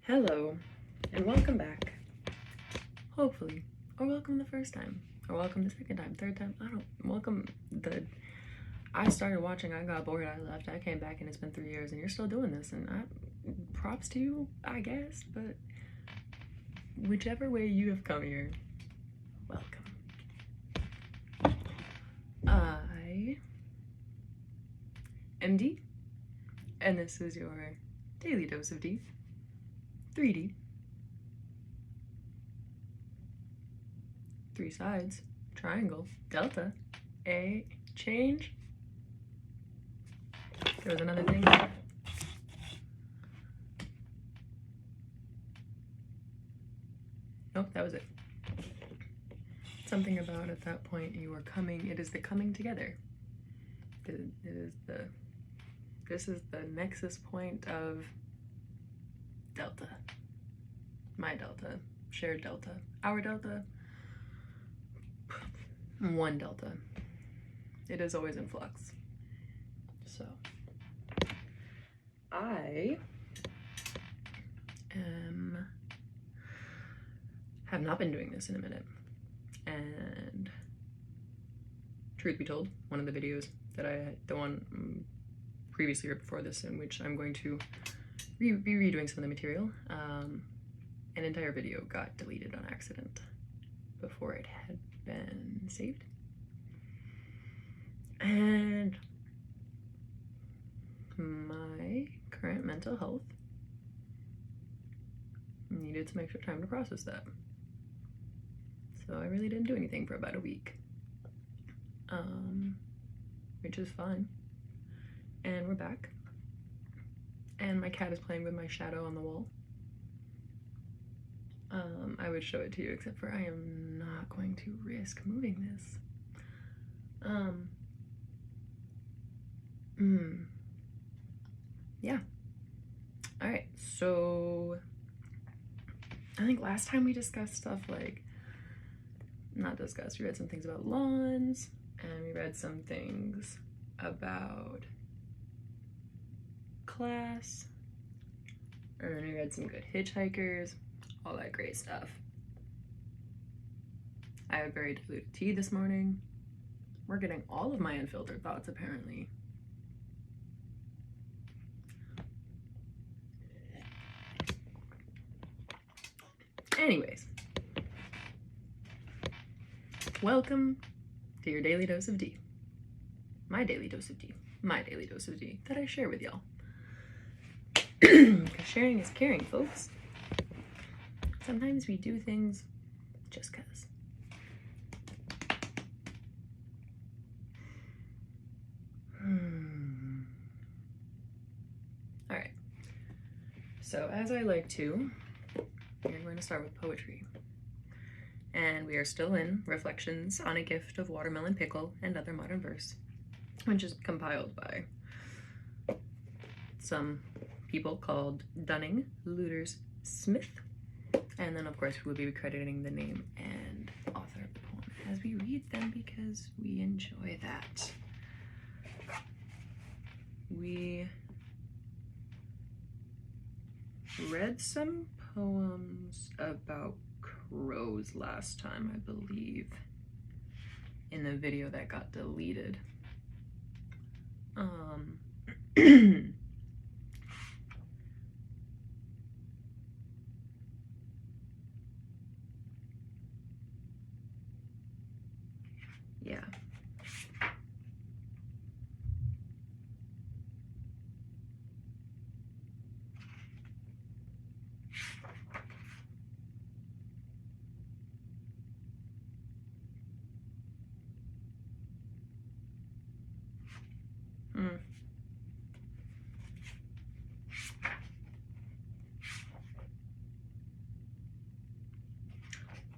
Hello, and welcome back. Hopefully. Or welcome the first time. Or welcome the second time, third time. I started watching, I got bored, I left, I came back, and it's been 3 years, and you're still doing this, and props to you, I guess, but whichever way you have come here, welcome. I am D, and this is your daily dose of D. 3D. 3 sides, triangle, delta, A, change. There was another thing. Nope, that was it. Something about at that point you are coming, it is the coming together. This is the nexus point of delta. My delta, shared delta, our delta, one delta. It is always in flux. So, I have not been doing this in a minute. And truth be told, one of the videos that the one previously or before this, in which I'm going to be redoing some of the material, an entire video got deleted on accident before it had been saved. And my current mental health needed some extra time to process that. So I really didn't do anything for about a week, which is fine. And we're back. And my cat is playing with my shadow on the wall. I would show it to you, except for I am not going to risk moving this. Yeah. Alright, so I think last time we discussed stuff like, not discussed, we read some things about lawns, and we read some things about class, and then we read some good Hitchhikers, all that great stuff. I had very diluted tea this morning. We're getting all of my unfiltered thoughts, apparently. Anyways, welcome to your daily dose of D. My daily dose of D. My daily dose of D that I share with y'all. Because sharing is caring, folks. Sometimes we do things just cause. Alright. So as I like to, we're going to start with poetry. And we are still in Reflections on a Gift of Watermelon Pickle and Other Modern Verse, which is compiled by some people called Dunning, Lueders, Smith, and then of course we will be crediting the name and author of the poem as we read them because we enjoy that. We read some poems about crows last time, I believe, in the video that got deleted. Yeah.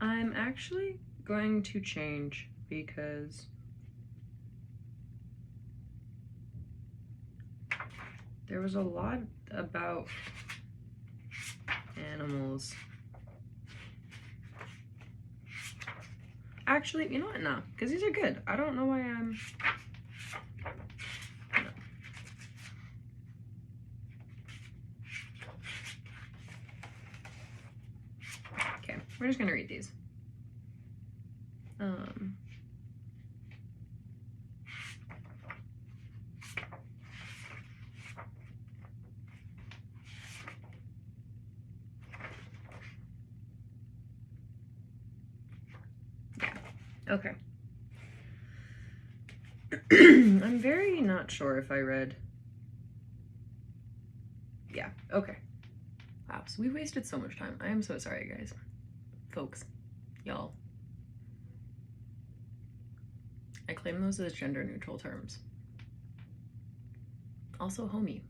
I'm actually going to change because there was a lot about animals. Actually, you know what? No, because these are good. I don't know why I'm... No. we're just gonna read these. Yeah, okay. I'm very not sure if I read. Yeah, okay. Wow, so we wasted so much time. I am so sorry, guys. Folks, y'all. I claim those as gender neutral terms. Also homie,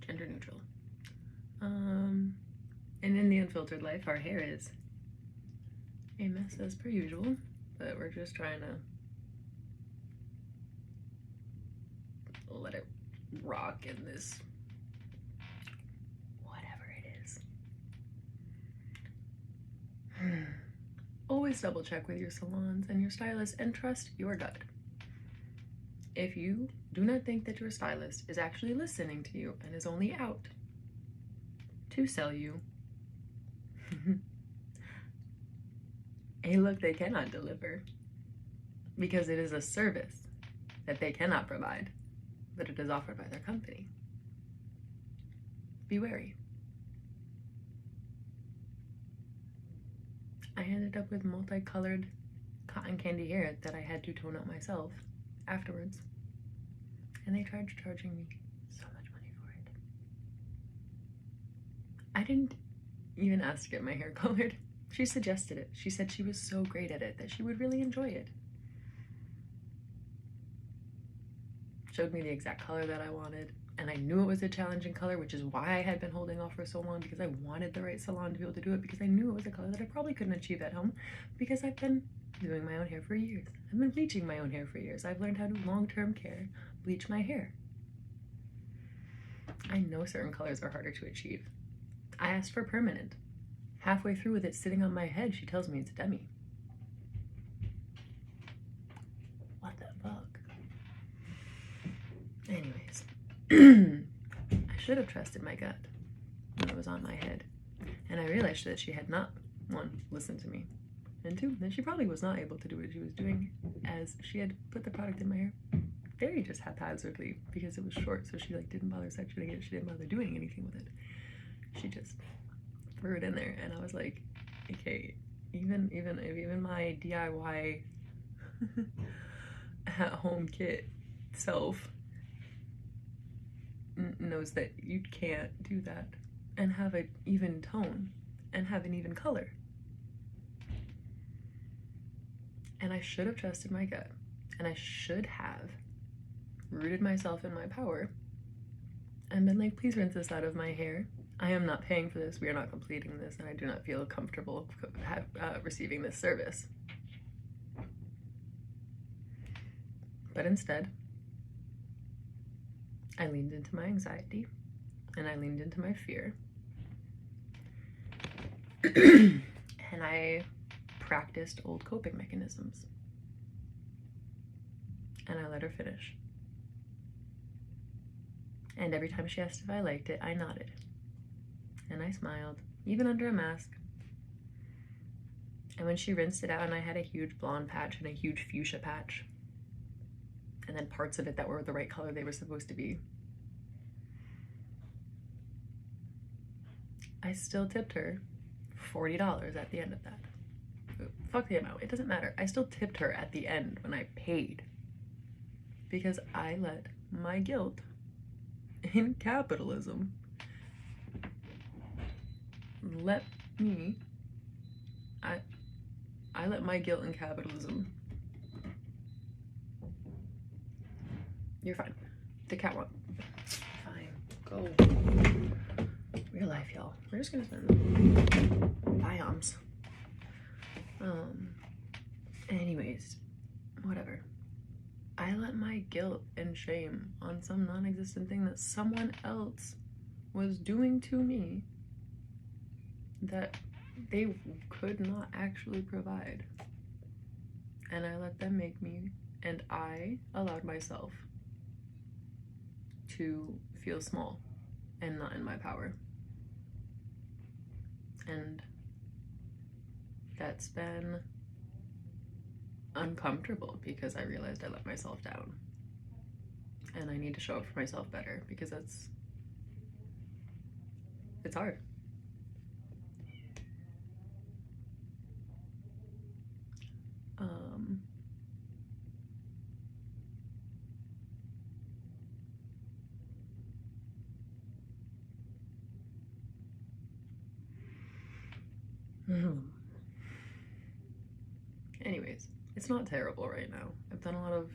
gender neutral. And in the unfiltered life, our hair is a mess as per usual, but we're just trying to let it rock in this whatever it is. Always double check with your salons and your stylist and trust your gut. If you do not think that your stylist is actually listening to you and is only out to sell you a look they cannot deliver because it is a service that they cannot provide, but it is offered by their company, be wary. I ended up with multicolored cotton candy hair that I had to tone up myself afterwards, and they tried charging me so much money for it. I didn't even ask to get my hair colored. She suggested it. She said she was so great at it that she would really enjoy it. Showed me the exact color that I wanted, and I knew it was a challenging color, which is why I had been holding off for so long, because I wanted the right salon to be able to do it, because I knew it was a color that I probably couldn't achieve at home, because I've been doing my own hair for years. I've been bleaching my own hair for years. I've learned how to long-term care bleach my hair. I know certain colors are harder to achieve. I asked for permanent. Halfway through with it sitting on my head, she tells me it's demi. What the fuck? Anyways, I should have trusted my gut when it was on my head. And I realized that she had not, one, listened to me, and two, that she probably was not able to do what she was doing, as she had put the product in my hair very just haphazardly because it was short, so she like didn't bother sectioning it, she didn't bother doing anything with it. She just threw it in there, and I was like, okay, even my DIY at-home kit self knows that you can't do that and have an even tone and have an even color. And I should have trusted my gut, and I should have rooted myself in my power and been like, please rinse this out of my hair. I am not paying for this. We are not completing this, and I do not feel comfortable receiving this service. But instead, I leaned into my anxiety, and I leaned into my fear, and I practiced old coping mechanisms, and I let her finish. And every time she asked if I liked it, I nodded, and I smiled, even under a mask. And when she rinsed it out, and I had a huge blonde patch and a huge fuchsia patch, and then parts of it that were the right color they were supposed to be, I still tipped her $40 at the end of that. Fuck the amount, it doesn't matter. I still tipped her at the end when I paid, because I let my guilt in capitalism I let my guilt in capitalism. You're fine. The cat one. Fine. Go. Real life, y'all. We're just gonna spend biomes. Anyways, whatever. I let my guilt and shame on some non-existent thing that someone else was doing to me that they could not actually provide. And I let them make me, and I allowed myself to feel small and not in my power. And that's been uncomfortable because I realized I let myself down. And I need to show up for myself better because it's hard. Anyways, it's not terrible right now. I've done a lot of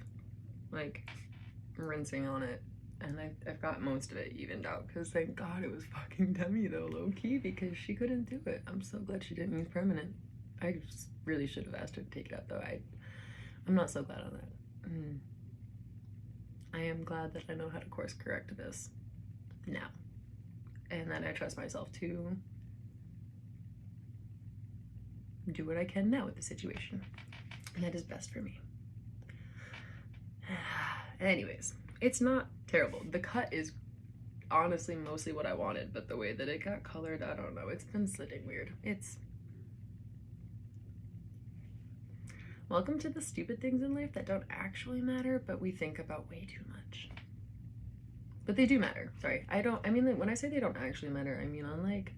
like rinsing on it, and I've got most of it evened out because thank God it was fucking Demi though, low key, because she couldn't do it. I'm so glad she didn't use permanent. I just really should have asked her to take it out though. I'm not so glad on that. I am glad that I know how to course correct this now, and that I trust myself to do what I can now with the situation, and that is best for me. Anyways, it's not terrible. The cut is honestly mostly what I wanted, but the way that it got colored, I don't know. It's been slitting weird. Welcome to the stupid things in life that don't actually matter, but we think about way too much. But they do matter. Sorry, I mean, like, when I say they don't actually matter, I mean on like,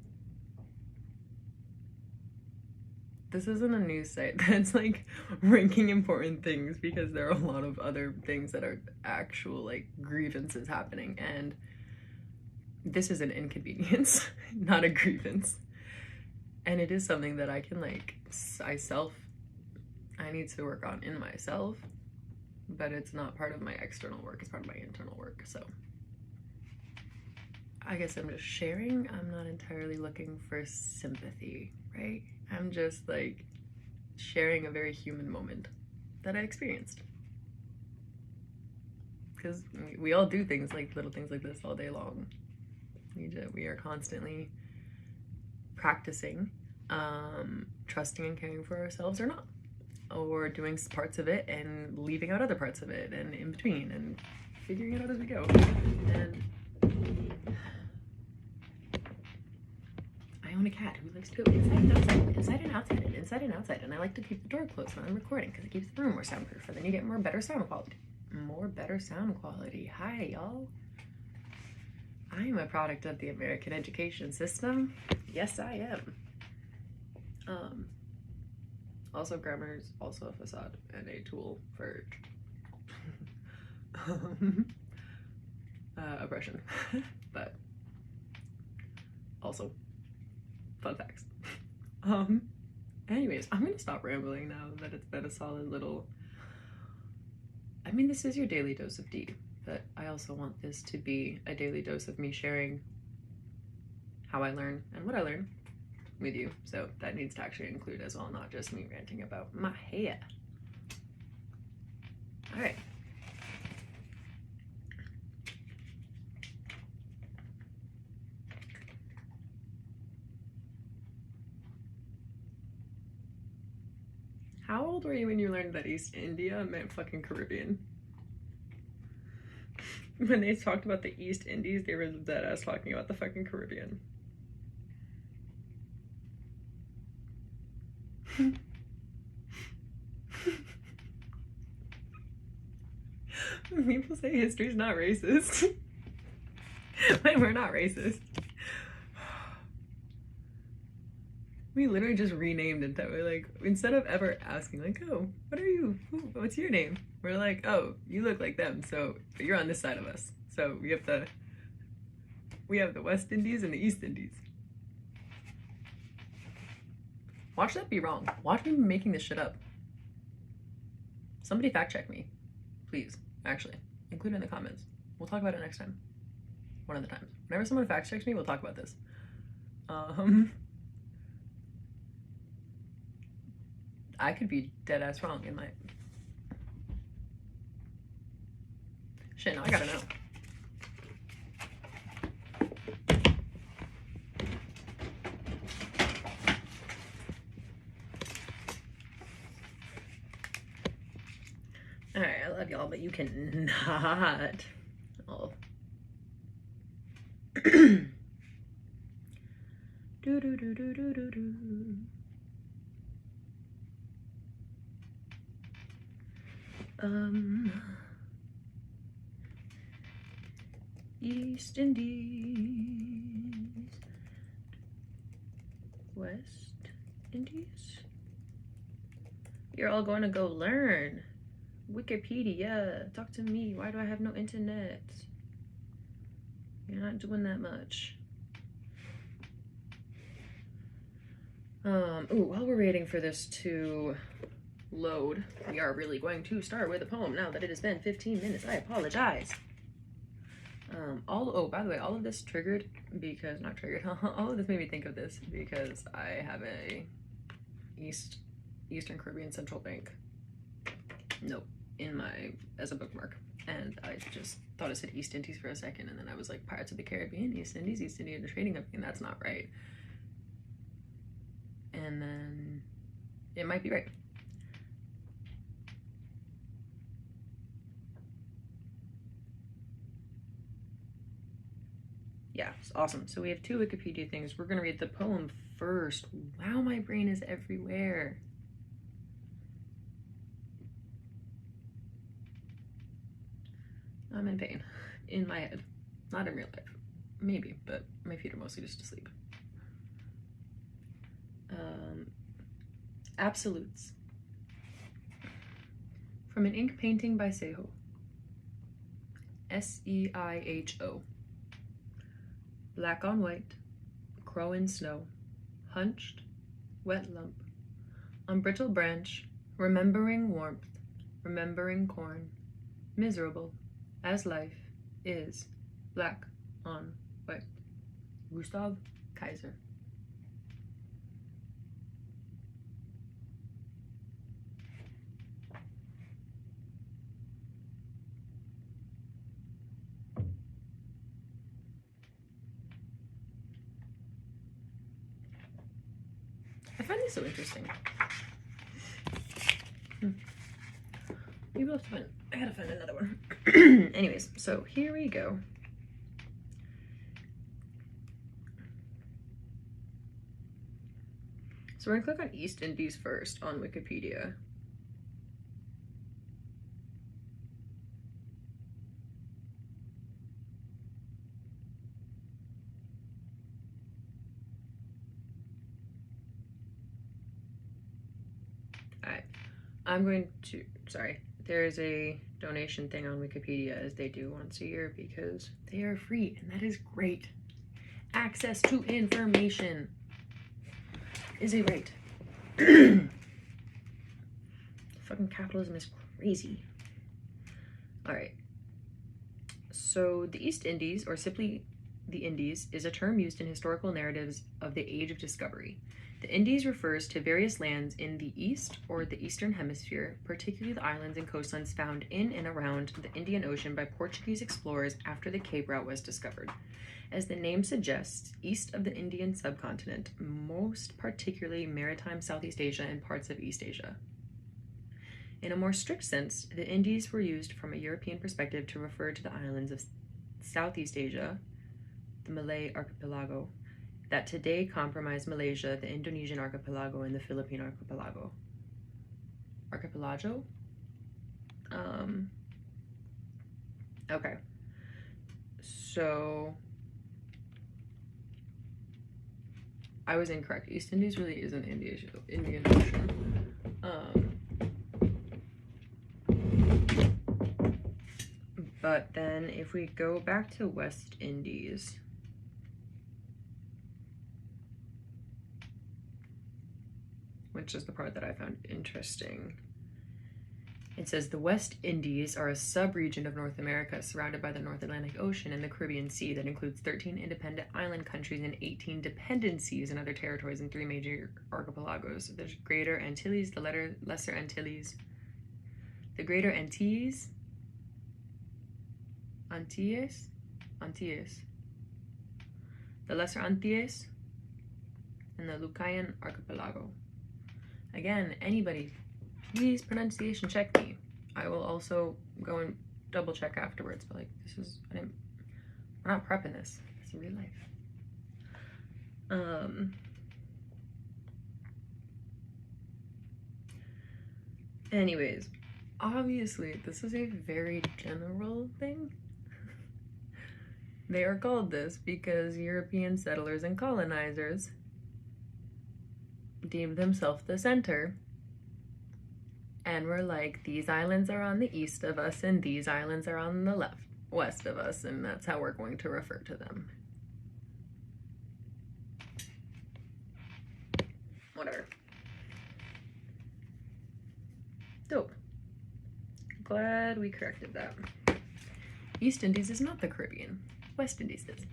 this isn't a news site that's like ranking important things, because there are a lot of other things that are actual like grievances happening, and this is an inconvenience, not a grievance. And it is something that I can like, I need to work on in myself, but it's not part of my external work, it's part of my internal work. So I guess I'm just sharing. I'm not entirely looking for sympathy, right? I'm just like sharing a very human moment that I experienced. Because we all do things like little things like this all day long. We are constantly practicing trusting and caring for ourselves or not, or doing parts of it and leaving out other parts of it, and in between, and figuring it out as we go. And I own a cat who likes to go inside and outside, inside and outside, and inside and outside, and I like to keep the door closed when I'm recording because it keeps the room more soundproof, and then you get better sound quality. Better sound quality. Hi, y'all. I'm a product of the American education system. Yes, I am. Also, grammar is also a facade and a tool for oppression. But also fun facts. Anyways, I'm gonna stop rambling now that it's been a solid little, I mean, this is your daily dose of D, but I also want this to be a daily dose of me sharing how I learn and what I learn with you. So that needs to actually include as well, not just me ranting about my hair. All right. How old were you when you learned that East India meant fucking Caribbean? When they talked about the East Indies, they were dead ass talking about the fucking Caribbean. People say history's not racist. Like, we're not racist. We literally just renamed it that way. Like, instead of ever asking, like, oh, what are you? What's your name? We're like, oh, you look like them, so you're on this side of us. So we have the West Indies and the East Indies. Watch that be wrong. Watch me making this shit up. Somebody fact check me, please. Actually, include it in the comments. We'll talk about it next time. One of the times. Whenever someone fact checks me, we'll talk about this. I could be dead ass wrong in my shit. Now I gotta know. All right, I love y'all, but you cannot. Oh. Do do do do do do do. East Indies, West Indies. You're all going to go learn. Wikipedia, talk to me. Why do I have no internet? You're not doing that much. While we're waiting for this to load, we are really going to start with a poem now that it has been 15 minutes. I apologize. By the way, all of this triggered because, not triggered, all of this made me think of this because I have a Eastern Caribbean Central Bank note as a bookmark. And I just thought it said East Indies for a second, and then I was like, Pirates of the Caribbean, East Indies, East Indian Trading Company, and that's not right. And then it might be right. Yeah, it's awesome. So we have 2 Wikipedia things. We're gonna read the poem first. Wow, my brain is everywhere. I'm in pain. In my head. Not in real life. Maybe, but my feet are mostly just asleep. Absolutes. From an ink painting by Seiho. Seiho. Black on white, crow in snow, hunched, wet lump, on brittle branch, remembering warmth, remembering corn, miserable, as life is, black on white. Gustav Kaiser. I find these so interesting. Maybe we'll have to I gotta find another one. Anyways, so here we go. So we're gonna click on East Indies first on Wikipedia. There is a donation thing on Wikipedia, as they do once a year, because they are free, and that is great. Access to information is a right. Fucking capitalism is crazy. Alright. So the East Indies, or simply the Indies, is a term used in historical narratives of the Age of Discovery. The Indies refers to various lands in the East or the Eastern Hemisphere, particularly the islands and coastlines found in and around the Indian Ocean by Portuguese explorers after the Cape Route was discovered. As the name suggests, east of the Indian subcontinent, most particularly maritime Southeast Asia and parts of East Asia. In a more strict sense, the Indies were used from a European perspective to refer to the islands of Southeast Asia, the Malay archipelago, that today comprise Malaysia, the Indonesian archipelago, and the Philippine archipelago. Archipelago? Okay. So I was incorrect. East Indies really isn't Indian Ocean. But then if we go back to West Indies, which is the part that I found interesting. It says the West Indies are a sub-region of North America surrounded by the North Atlantic Ocean and the Caribbean Sea that includes 13 independent island countries and 18 dependencies and other territories in 3 major archipelagos. There's Greater Antilles, the Lesser Antilles, the Greater Antilles, the Lesser Antilles, and the Lucayan Archipelago. Again, anybody, please pronunciation check me. I will also go and double check afterwards, but like, we're not prepping this. It's real life. Anyways, obviously, this is a very general thing. They are called this because European settlers and colonizers deemed themselves the center and were like, these islands are on the east of us and these islands are on the west of us, and that's how we're going to refer to them. Whatever. Dope. Glad we corrected that. East Indies is not the Caribbean. West Indies is.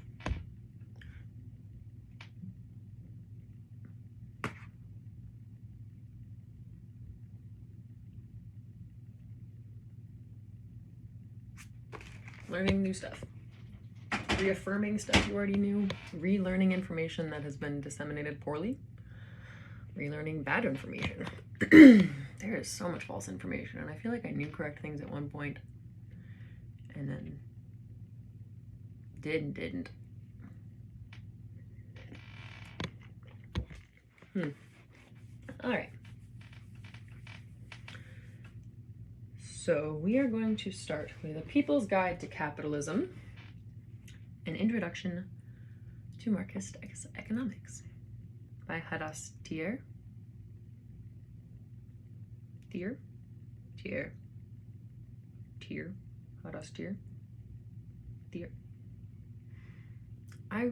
Learning new stuff. Reaffirming stuff you already knew. Relearning information that has been disseminated poorly. Relearning bad information. There is so much false information, and I feel like I knew correct things at one point and then didn't. All right. So we are going to start with A People's Guide to Capitalism, an introduction to Marxist economics by Hadas Thier. Hadas Thier. I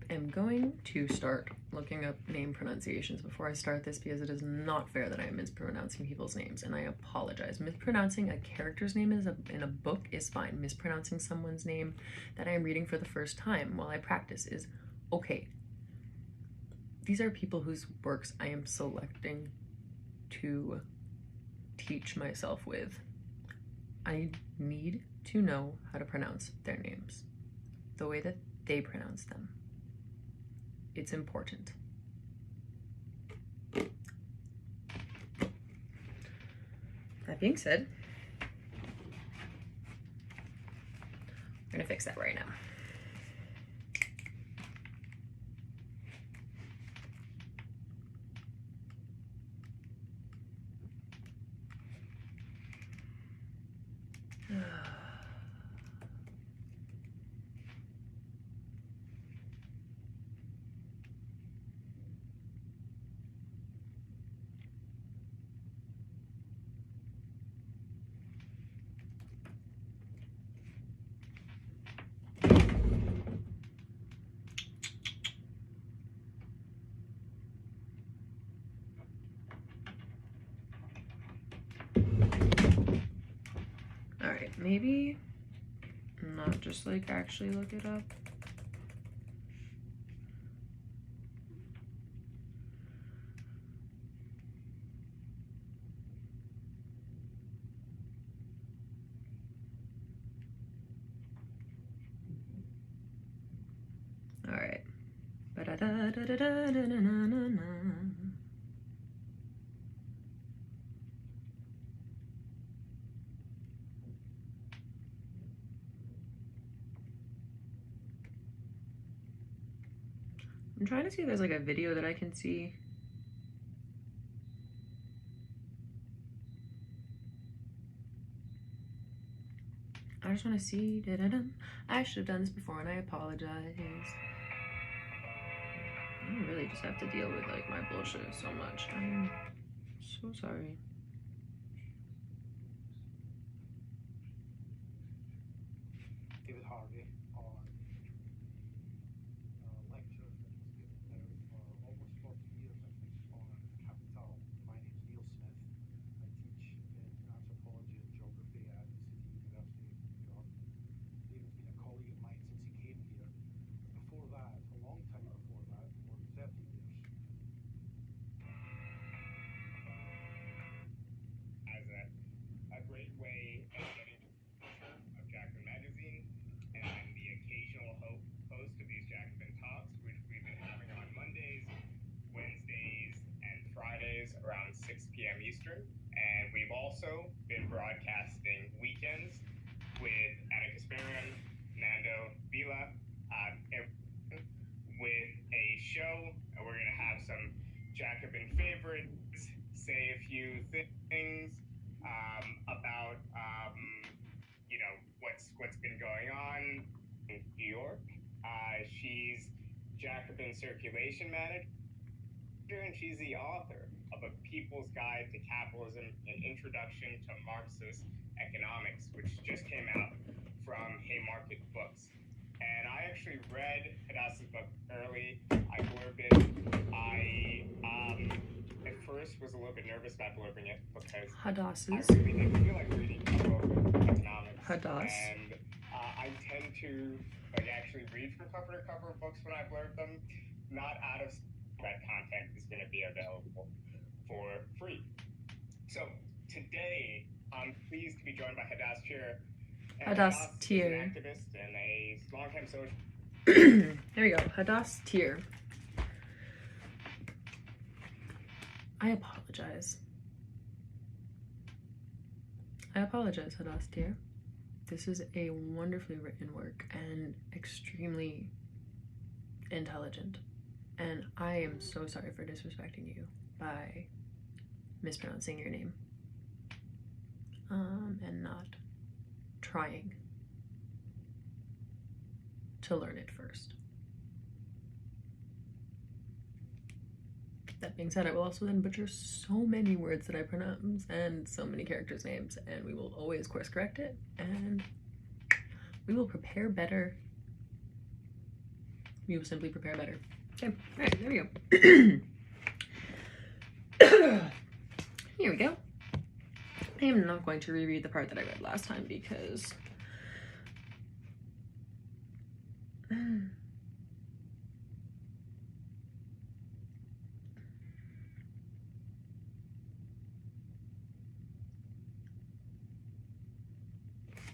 am going to start looking up name pronunciations before I start this because it is not fair that I am mispronouncing people's names, and I apologize. Mispronouncing a character's name in a book is fine. Mispronouncing someone's name that I am reading for the first time while I practice is okay. These are people whose works I am selecting to teach myself with. I need to know how to pronounce their names the way that they pronounce them. It's important. That being said, we're gonna fix that right now. Alright, maybe not just like actually look it up. Alright. I'm trying to see if there's like a video that I can see. I just want to see. I should have done this before and I apologize. I really just have to deal with like my bullshit so much. I'm so sorry. David Harvey on lecture that was given there for almost 40 years, I think, on Capital. My name's Neil Smith. I teach in anthropology and geography at the City University of New York. David's been a colleague of mine since he came here. Before that, a long time before that, more than 30 years. As a great way of getting to the culture of Jacobin Magazine, and I'm the occasional host of these Jacobin Talks, which we've been having on Mondays, Wednesdays, and Fridays around 6 p.m. Eastern. And we've also been broadcasting weekends with Anna Kasparian, Nando Vila, with a show. We're going to have some Jacobin favorites, say a few things about what's been going on in New York. She's Jacobin Circulation Manager, and she's the author of A People's Guide to Capitalism, An Introduction to Marxist Economics, which just came out from Haymarket Books. And I actually read Hadas's book early. I blurbed it. I at first was a little bit nervous about blurbing it because Hadas's. I really didn't feel like reading a book of economics. Hadas. And I tend to actually read from cover to cover books when I blurb them, not out of that content is going to be available for free. So today, I'm pleased to be joined by Hadas Thier. Hadas is Thier. an activist and a longtime social. There we go. Hadas Thier. I apologize. Hadas Thier. This is a wonderfully written work and extremely intelligent. And I am so sorry for disrespecting you by mispronouncing your name. And not trying to learn it first. That being said, I will also then butcher so many words that I pronounce and so many characters' names, and we will always course correct it, and we will prepare better. We will simply prepare better. Okay, alright, there we go. Here we go. I am not going to reread the part that I read last time because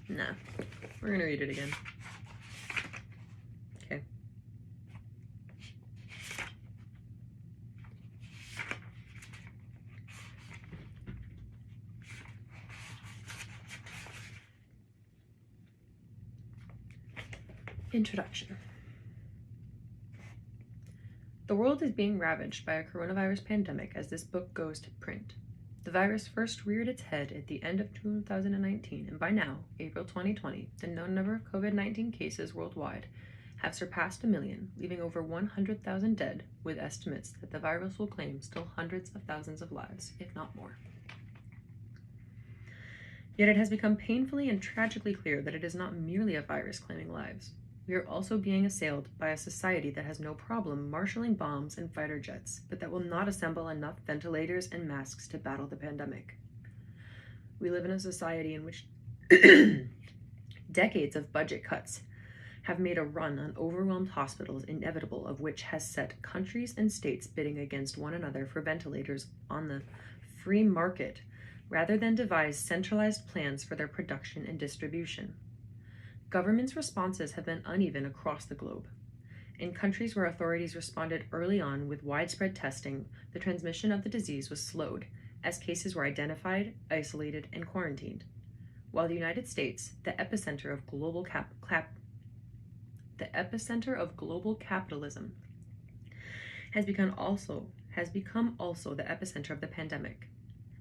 nah, we're gonna read it again. Okay. Introduction. The world is being ravaged by a coronavirus pandemic as this book goes to print. The virus first reared its head at the end of 2019, and by now, April 2020, the known number of COVID-19 cases worldwide have surpassed 1 million, leaving over 100,000 dead, with estimates that the virus will claim still hundreds of thousands of lives, if not more. Yet it has become painfully and tragically clear that it is not merely a virus claiming lives. We are also being assailed by a society that has no problem marshalling bombs and fighter jets, but that will not assemble enough ventilators and masks to battle the pandemic. We live in a society in which decades of budget cuts have made a run on overwhelmed hospitals inevitable, of which has set countries and states bidding against one another for ventilators on the free market, rather than devise centralized plans for their production and distribution. Governments' responses have been uneven across the globe. In countries where authorities responded early on with widespread testing, the transmission of the disease was slowed, as cases were identified, isolated, and quarantined. While the United States, the epicenter of global capitalism, has become also the epicenter of the pandemic.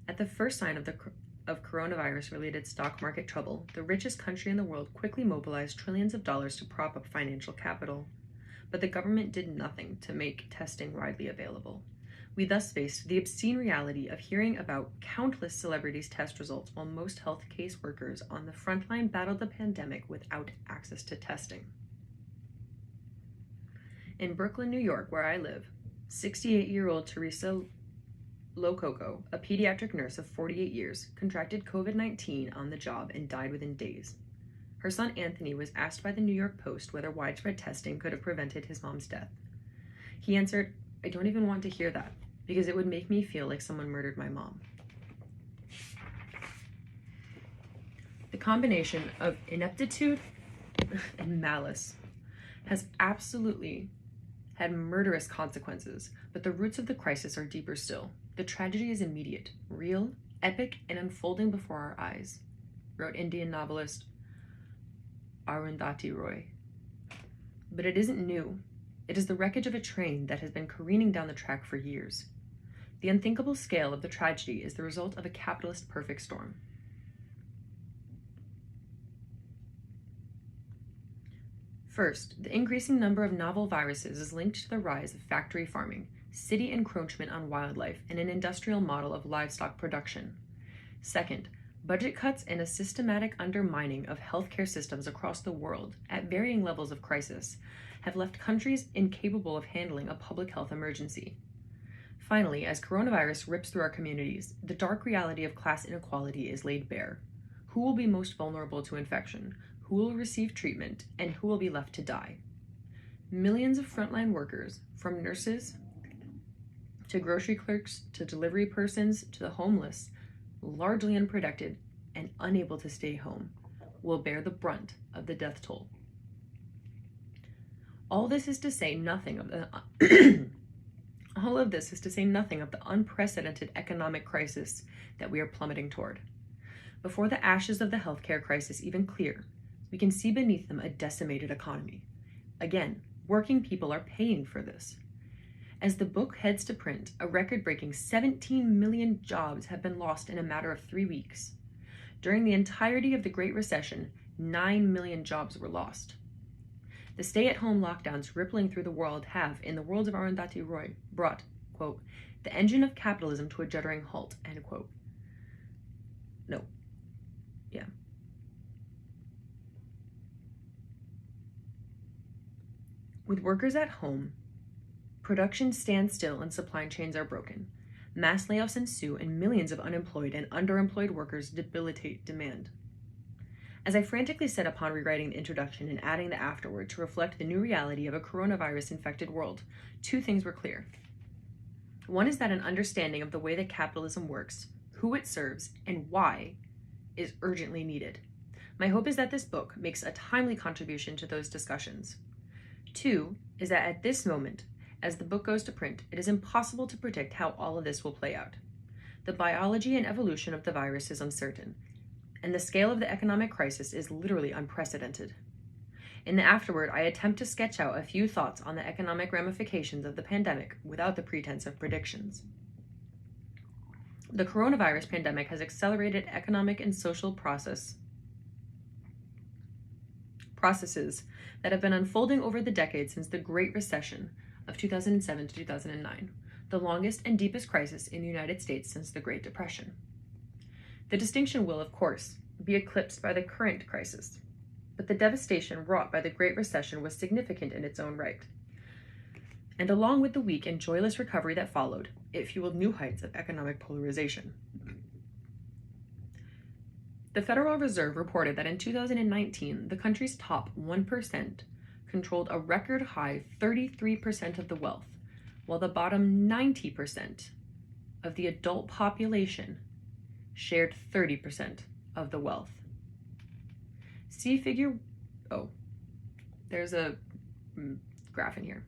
At the first sign of coronavirus-related stock market trouble, the richest country in the world quickly mobilized trillions of dollars to prop up financial capital. But the government did nothing to make testing widely available. We thus faced the obscene reality of hearing about countless celebrities' test results while most health case workers on the front line battled the pandemic without access to testing. In Brooklyn, New York, where I live, 68-year-old Teresa Lococo, a pediatric nurse of 48 years, contracted COVID-19 on the job and died within days. Her son Anthony was asked by the New York Post whether widespread testing could have prevented his mom's death. He answered, "I don't even want to hear that, because it would make me feel like someone murdered my mom." The combination of ineptitude and malice has absolutely had murderous consequences, but the roots of the crisis are deeper still. The tragedy is immediate, real, epic, and unfolding before our eyes, wrote Indian novelist Arundhati Roy. But it isn't new. It is the wreckage of a train that has been careening down the track for years. The unthinkable scale of the tragedy is the result of a capitalist perfect storm. First, the increasing number of novel viruses is linked to the rise of factory farming, city encroachment on wildlife, and an industrial model of livestock production. Second, budget cuts and a systematic undermining of healthcare systems across the world at varying levels of crisis have left countries incapable of handling a public health emergency. Finally, as coronavirus rips through our communities, the dark reality of class inequality is laid bare. Who will be most vulnerable to infection? Who will receive treatment? And who will be left to die? Millions of frontline workers, from nurses to grocery clerks to delivery persons to the homeless, largely unprotected and unable to stay home, will bear the brunt of the death toll. All this is to say nothing of the All of this is to say nothing of the unprecedented economic crisis that we are plummeting toward. Before the ashes of the healthcare crisis even clear, we can see beneath them a decimated economy. Again, working people are paying for this. As the book heads to print, a record-breaking 17 million jobs have been lost in a matter of 3 weeks. During the entirety of the Great Recession, 9 million jobs were lost. The stay-at-home lockdowns rippling through the world have, in the words of Arundhati Roy, brought, quote, the engine of capitalism to a juddering halt, end quote. With workers at home, production stands still and supply chains are broken. Mass layoffs ensue and millions of unemployed and underemployed workers debilitate demand. As I frantically set upon rewriting the introduction and adding the afterword to reflect the new reality of a coronavirus-infected world, 2 things were clear. One is that an understanding of the way that capitalism works, who it serves, and why is urgently needed. My hope is that this book makes a timely contribution to those discussions. 2 is that at this moment, as the book goes to print, it is impossible to predict how all of this will play out. The biology and evolution of the virus is uncertain, and the scale of the economic crisis is literally unprecedented. In the afterword, I attempt to sketch out a few thoughts on the economic ramifications of the pandemic without the pretense of predictions. The coronavirus pandemic has accelerated economic and social processes that have been unfolding over the decades since the Great Recession of 2007 to 2009, the longest and deepest crisis in the United States since the Great Depression. The distinction will, of course, be eclipsed by the current crisis, but the devastation wrought by the Great Recession was significant in its own right. And along with the weak and joyless recovery that followed, it fueled new heights of economic polarization. The Federal Reserve reported that in 2019, the country's top 1% controlled a record high 33% of the wealth, while the bottom 90% of the adult population shared 30% of the wealth. See figure, there's a graph in here.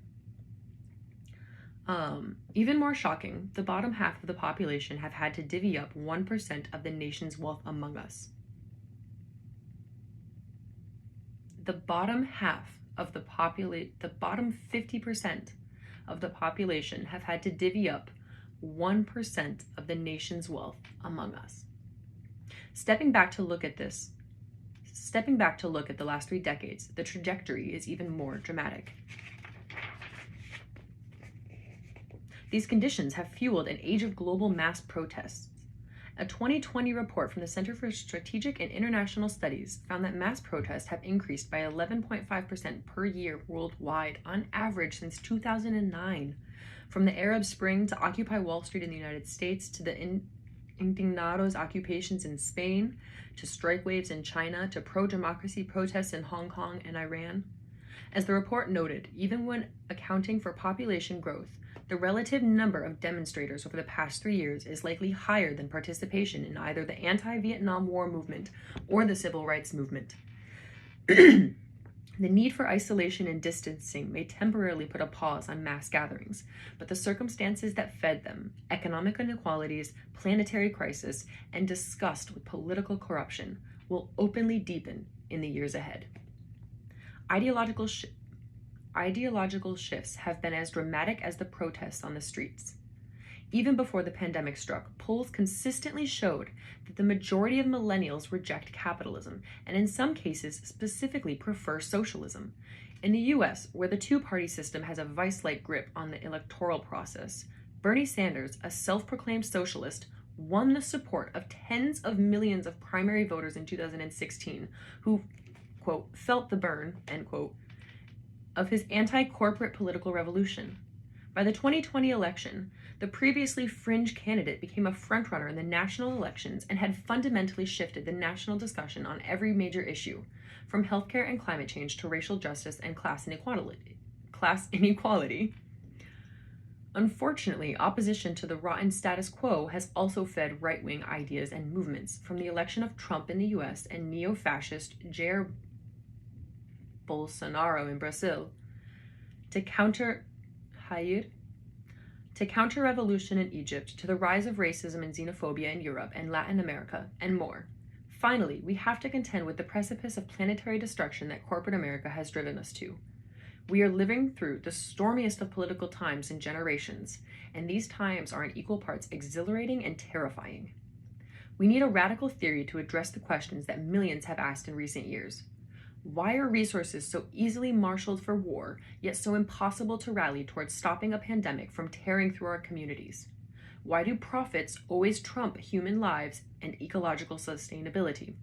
Even more shocking, the bottom half of the population have had to divvy up 1% of the nation's wealth among us. The bottom half of the bottom 50% of the population have had to divvy up 1% of the nation's wealth among us. Stepping back to look at the last 3 decades, the trajectory is even more dramatic. These conditions have fueled an age of global mass protests. A 2020 report from the Center for Strategic and International Studies found that mass protests have increased by 11.5% per year worldwide on average since 2009. From the Arab Spring to Occupy Wall Street in the United States to the Indignados occupations in Spain to strike waves in China to pro-democracy protests in Hong Kong and Iran. As the report noted, even when accounting for population growth, the relative number of demonstrators over the past 3 years is likely higher than participation in either the anti-Vietnam War movement or the civil rights movement. The need for isolation and distancing may temporarily put a pause on mass gatherings, but the circumstances that fed them, economic inequalities, planetary crisis, and disgust with political corruption, will openly deepen in the years ahead. Ideological shifts have been as dramatic as the protests on the streets. Even before the pandemic struck, polls consistently showed that the majority of millennials reject capitalism, and in some cases specifically prefer socialism. In the US, where the two-party system has a vice-like grip on the electoral process, Bernie Sanders, a self-proclaimed socialist, won the support of tens of millions of primary voters in 2016 who, quote, felt the burn, end quote, of his anti-corporate political revolution. By the 2020 election, the previously fringe candidate became a frontrunner in the national elections and had fundamentally shifted the national discussion on every major issue, from healthcare and climate change to racial justice and class inequality. Unfortunately, opposition to the rotten status quo has also fed right-wing ideas and movements, from the election of Trump in the US and neo-fascist Jair Bolsonaro in Brazil, to counter-revolution in Egypt, to the rise of racism and xenophobia in Europe and Latin America, and more. Finally, we have to contend with the precipice of planetary destruction that corporate America has driven us to. We are living through the stormiest of political times in generations, and these times are in equal parts exhilarating and terrifying. We need a radical theory to address the questions that millions have asked in recent years. Why are resources so easily marshaled for war, yet so impossible to rally towards stopping a pandemic from tearing through our communities? Why do profits always trump human lives and ecological sustainability?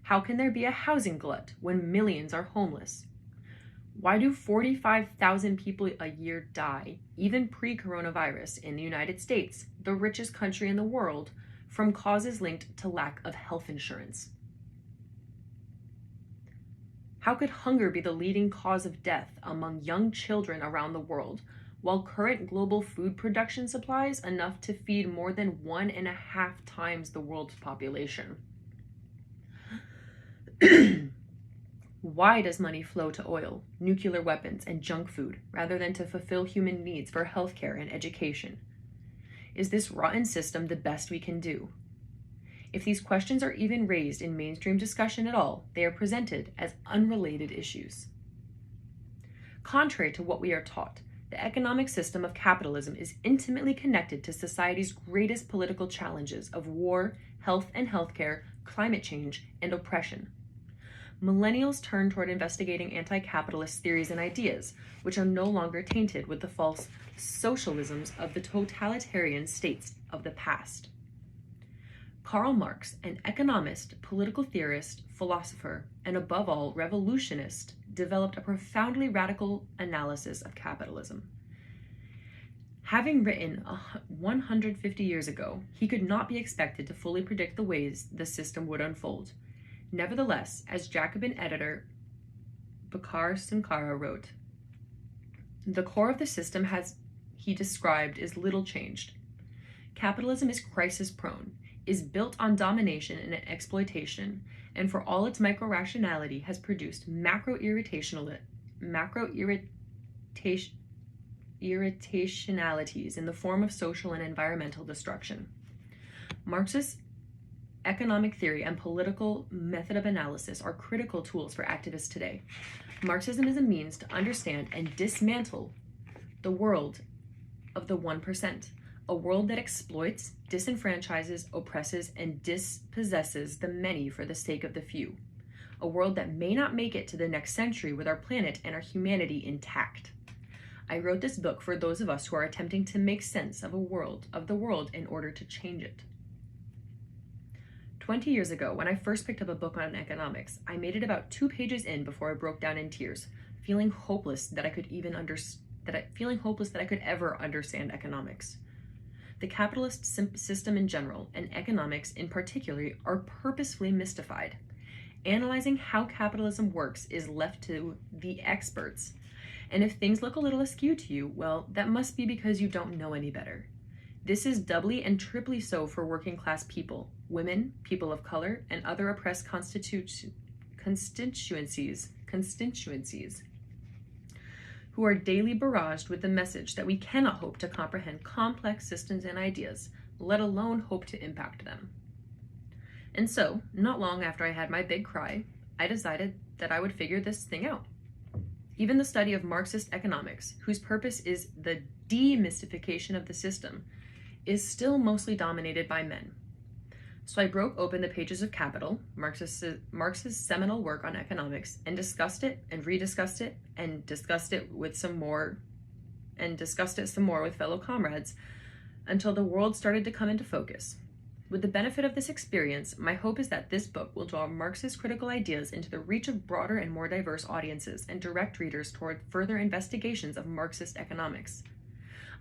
How can there be a housing glut when millions are homeless? Why do 45,000 people a year die, even pre-coronavirus, in the United States, the richest country in the world, from causes linked to lack of health insurance? How could hunger be the leading cause of death among young children around the world, while current global food production supplies enough to feed more than 1.5 times the world's population? Why does money flow to oil, nuclear weapons, and junk food, rather than to fulfill human needs for healthcare and education? Is this rotten system the best we can do? If these questions are even raised in mainstream discussion at all, they are presented as unrelated issues. Contrary to what we are taught, the economic system of capitalism is intimately connected to society's greatest political challenges of war, health and healthcare, climate change, and oppression. Millennials turn toward investigating anti-capitalist theories and ideas, which are no longer tainted with the false socialisms of the totalitarian states of the past. Karl Marx, an economist, political theorist, philosopher, and above all, revolutionist, developed a profoundly radical analysis of capitalism. Having written 150 years ago, he could not be expected to fully predict the ways the system would unfold. Nevertheless, as Jacobin editor Bakar Sankara wrote, the core of the system, as he described, is little changed. Capitalism is crisis-prone, is built on domination and exploitation, and for all its micro-rationality has produced irritationalities in the form of social and environmental destruction. Marxist economic theory and political method of analysis are critical tools for activists today. Marxism is a means to understand and dismantle the world of the 1%, a world that exploits, disenfranchises, oppresses, and dispossesses the many for the sake of the few. A world that may not make it to the next century with our planet and our humanity intact. I wrote this book for those of us who are attempting to make sense of the world in order to change it. 20 years ago, when I first picked up a book on economics, I made it about 2 pages in before I broke down in tears, feeling hopeless that I could ever understand economics. The capitalist system in general, and economics in particular, are purposefully mystified. Analyzing how capitalism works is left to the experts. And if things look a little askew to you, well, that must be because you don't know any better. This is doubly and triply so for working class people, women, people of color, and other oppressed constituencies, who are daily barraged with the message that we cannot hope to comprehend complex systems and ideas, let alone hope to impact them. And so, not long after I had my big cry, I decided that I would figure this thing out. Even the study of Marxist economics, whose purpose is the demystification of the system, is still mostly dominated by men. So I broke open the pages of Capital, Marx's seminal work on economics, and discussed it and rediscussed it and discussed it some more with fellow comrades until the world started to come into focus. With the benefit of this experience, my hope is that this book will draw Marx's critical ideas into the reach of broader and more diverse audiences and direct readers toward further investigations of Marxist economics.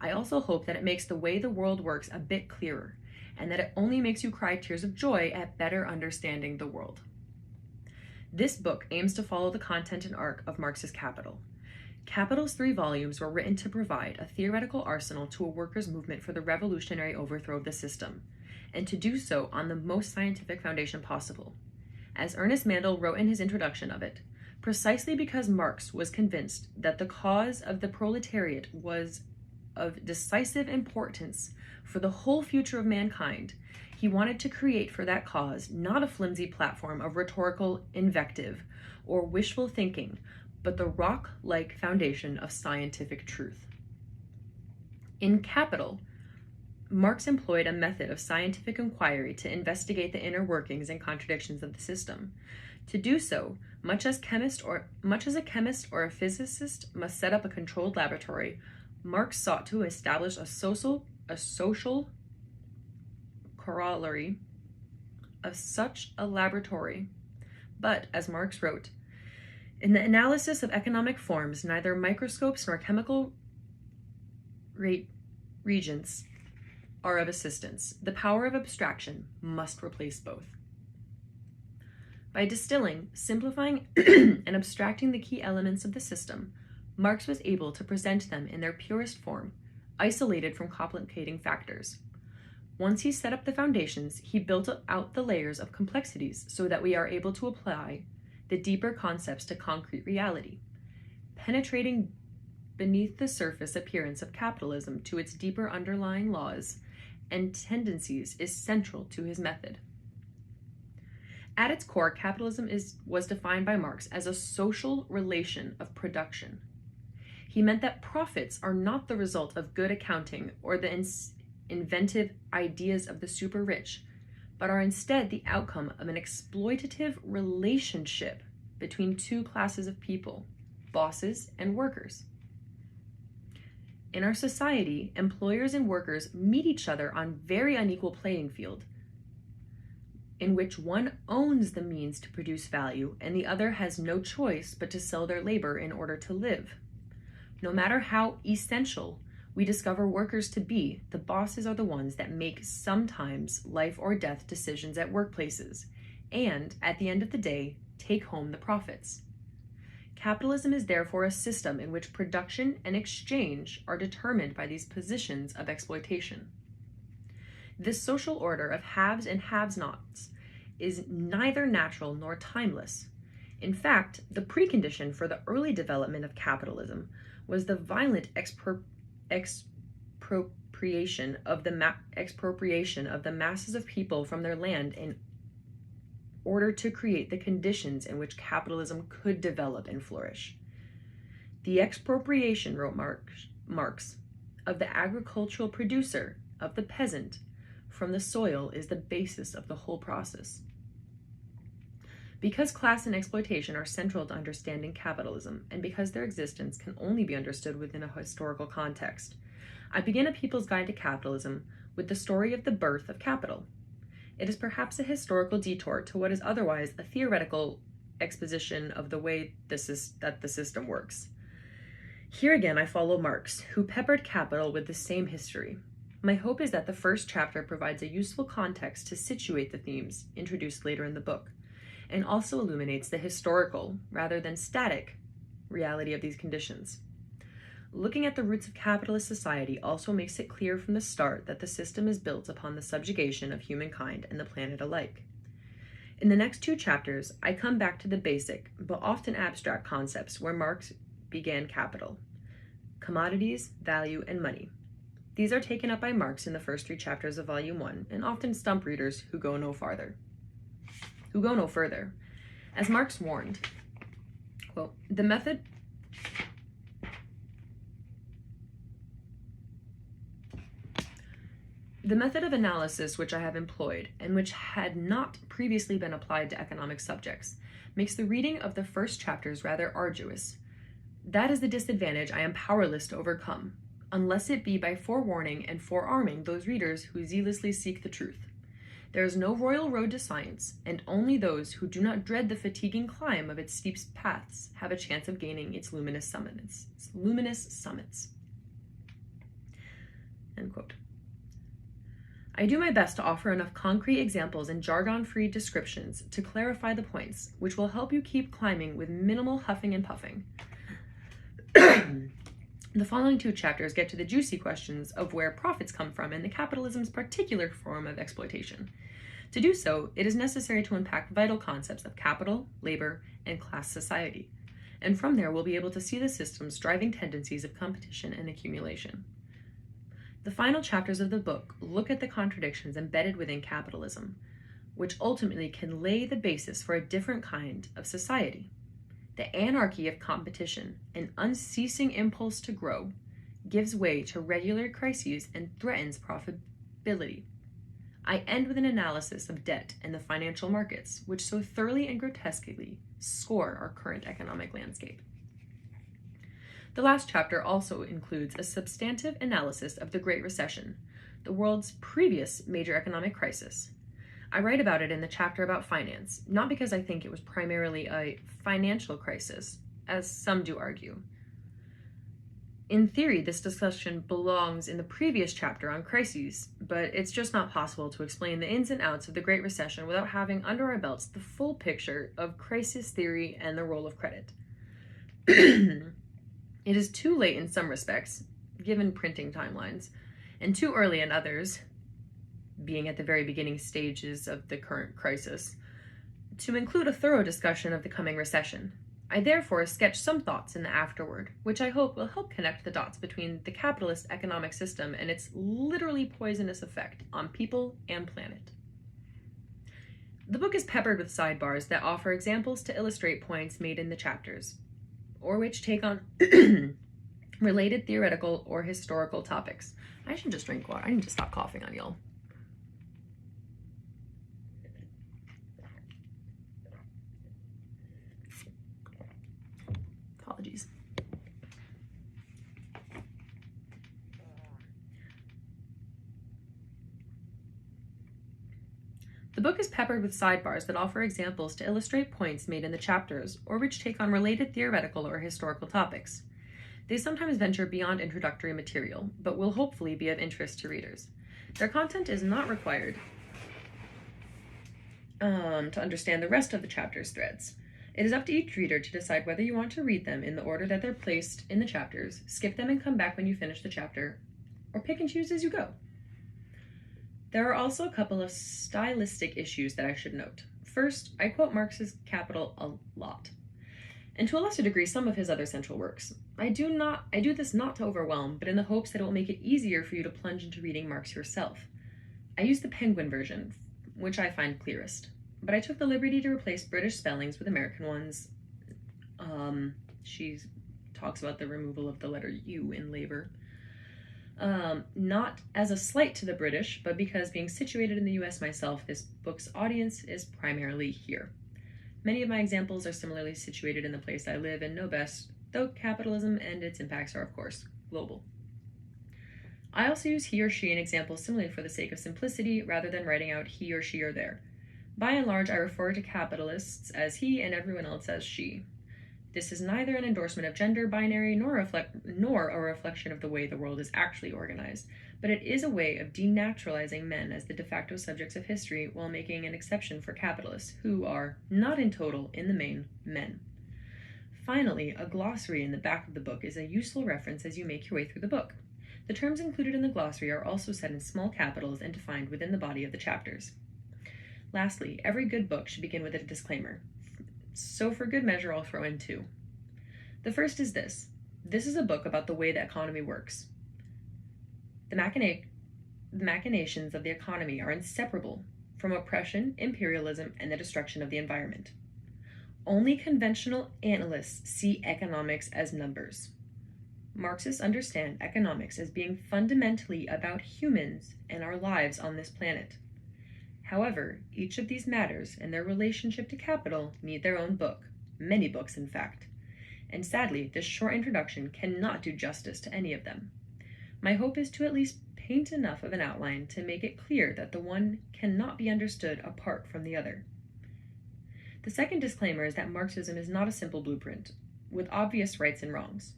I also hope that it makes the way the world works a bit clearer, and that it only makes you cry tears of joy at better understanding the world. This book aims to follow the content and arc of Marx's Capital. Capital's 3 volumes were written to provide a theoretical arsenal to a workers' movement for the revolutionary overthrow of the system, and to do so on the most scientific foundation possible. As Ernest Mandel wrote in his introduction of it, precisely because Marx was convinced that the cause of the proletariat was of decisive importance for the whole future of mankind, he wanted to create for that cause not a flimsy platform of rhetorical invective or wishful thinking, but the rock-like foundation of scientific truth. In Capital, Marx employed a method of scientific inquiry to investigate the inner workings and contradictions of the system. To do so, much as a chemist or a physicist must set up a controlled laboratory, Marx sought to establish a social corollary of such a laboratory. But, as Marx wrote, in the analysis of economic forms, neither microscopes nor chemical reagents are of assistance. The power of abstraction must replace both. By distilling, simplifying, and abstracting the key elements of the system, Marx was able to present them in their purest form, isolated from complicating factors. Once he set up the foundations, he built out the layers of complexities so that we are able to apply the deeper concepts to concrete reality, penetrating beneath the surface appearance of capitalism to its deeper underlying laws and tendencies is central to his method. At its core, capitalism was defined by Marx as a social relation of production. He meant that profits are not the result of good accounting or the inventive ideas of the super rich, but are instead the outcome of an exploitative relationship between 2 classes of people, bosses and workers. In our society, employers and workers meet each other on very unequal playing field, in which one owns the means to produce value and the other has no choice but to sell their labor in order to live. No matter how essential we discover workers to be, the bosses are the ones that make sometimes life or death decisions at workplaces, and at the end of the day, take home the profits. Capitalism is therefore a system in which production and exchange are determined by these positions of exploitation. This social order of haves and have-nots is neither natural nor timeless. In fact, the precondition for the early development of capitalism was the violent expropriation of the masses of people from their land in order to create the conditions in which capitalism could develop and flourish. The expropriation, wrote Marx, of the agricultural producer, of the peasant, from the soil is the basis of the whole process. Because class and exploitation are central to understanding capitalism, and because their existence can only be understood within a historical context, I begin A People's Guide to Capitalism with the story of the birth of capital. It is perhaps a historical detour to what is otherwise a theoretical exposition of the way that the system works. Here again I follow Marx, who peppered capital with the same history. My hope is that the first chapter provides a useful context to situate the themes introduced later in the book, and also illuminates the historical, rather than static, reality of these conditions. Looking at the roots of capitalist society also makes it clear from the start that the system is built upon the subjugation of humankind and the planet alike. In the next 2 chapters, I come back to the basic, but often abstract concepts where Marx began capital: commodities, value, and money. These are taken up by Marx in the first 3 chapters of Volume 1, and often stump readers who go no further. As Marx warned, quote, the method The method of analysis which I have employed, and which had not previously been applied to economic subjects, makes the reading of the first chapters rather arduous. That is the disadvantage I am powerless to overcome, unless it be by forewarning and forearming those readers who zealously seek the truth. There is no royal road to science, and only those who do not dread the fatiguing climb of its steep paths have a chance of gaining its luminous summits. End quote. I do my best to offer enough concrete examples and jargon-free descriptions to clarify the points, which will help you keep climbing with minimal huffing and puffing. The following 2 chapters get to the juicy questions of where profits come from and the capitalism's particular form of exploitation. To do so, it is necessary to unpack vital concepts of capital, labor, and class society, and from there we'll be able to see the system's driving tendencies of competition and accumulation. The final chapters of the book look at the contradictions embedded within capitalism, which ultimately can lay the basis for a different kind of society. The anarchy of competition, an unceasing impulse to grow, gives way to regular crises and threatens profitability. I end with an analysis of debt and the financial markets, which so thoroughly and grotesquely score our current economic landscape. The last chapter also includes a substantive analysis of the Great Recession, the world's previous major economic crisis. I write about it in the chapter about finance, not because I think it was primarily a financial crisis, as some do argue. In theory, this discussion belongs in the previous chapter on crises, but it's just not possible to explain the ins and outs of the Great Recession without having under our belts the full picture of crisis theory and the role of credit. It is too late in some respects, given printing timelines, and too early in others, being at the very beginning stages of the current crisis, to include a thorough discussion of the coming recession. I therefore sketch some thoughts in the afterword, which I hope will help connect the dots between the capitalist economic system and its literally poisonous effect on people and planet. The book is peppered with sidebars that offer examples to illustrate points made in the chapters, or which take on related theoretical or historical topics. I should just drink water. I need to stop coughing on y'all. Apologies. The book is peppered with sidebars that offer examples to illustrate points made in the chapters, or which take on related theoretical or historical topics. They sometimes venture beyond introductory material, but will hopefully be of interest to readers. Their content is not required to understand the rest of the chapter's threads. It is up to each reader to decide whether you want to read them in the order that they're placed in the chapters, skip them and come back when you finish the chapter, or pick and choose as you go. There are also a couple of stylistic issues that I should note. First, I quote Marx's Capital a lot, and to a lesser degree some of his other central works. I do this not to overwhelm, but in the hopes that it will make it easier for you to plunge into reading Marx yourself. I use the Penguin version, which I find clearest, but I took the liberty to replace British spellings with American ones. She talks about the removal of the letter U in labor. Not as a slight to the British, but because being situated in the US myself, this book's audience is primarily here. Many of my examples are similarly situated in the place I live and know best, though capitalism and its impacts are, of course, global. I also use he or she in examples similarly for the sake of simplicity, rather than writing out he or she or there. By and large, I refer to capitalists as he and everyone else as she. This is neither an endorsement of gender binary nor a reflection of the way the world is actually organized, but it is a way of denaturalizing men as the de facto subjects of history while making an exception for capitalists, who are, not in total, in the main, men. Finally, a glossary in the back of the book is a useful reference as you make your way through the book. The terms included in the glossary are also set in small capitals and defined within the body of the chapters. Lastly, every good book should begin with a disclaimer. So for good measure, I'll throw in 2. The first is this. This is a book about the way the economy works. The machinations of the economy are inseparable from oppression, imperialism, and the destruction of the environment. Only conventional analysts see economics as numbers. Marxists understand economics as being fundamentally about humans and our lives on this planet. However, each of these matters and their relationship to capital need their own book, many books in fact, and sadly, this short introduction cannot do justice to any of them. My hope is to at least paint enough of an outline to make it clear that the one cannot be understood apart from the other. The second disclaimer is that Marxism is not a simple blueprint, with obvious rights and wrongs.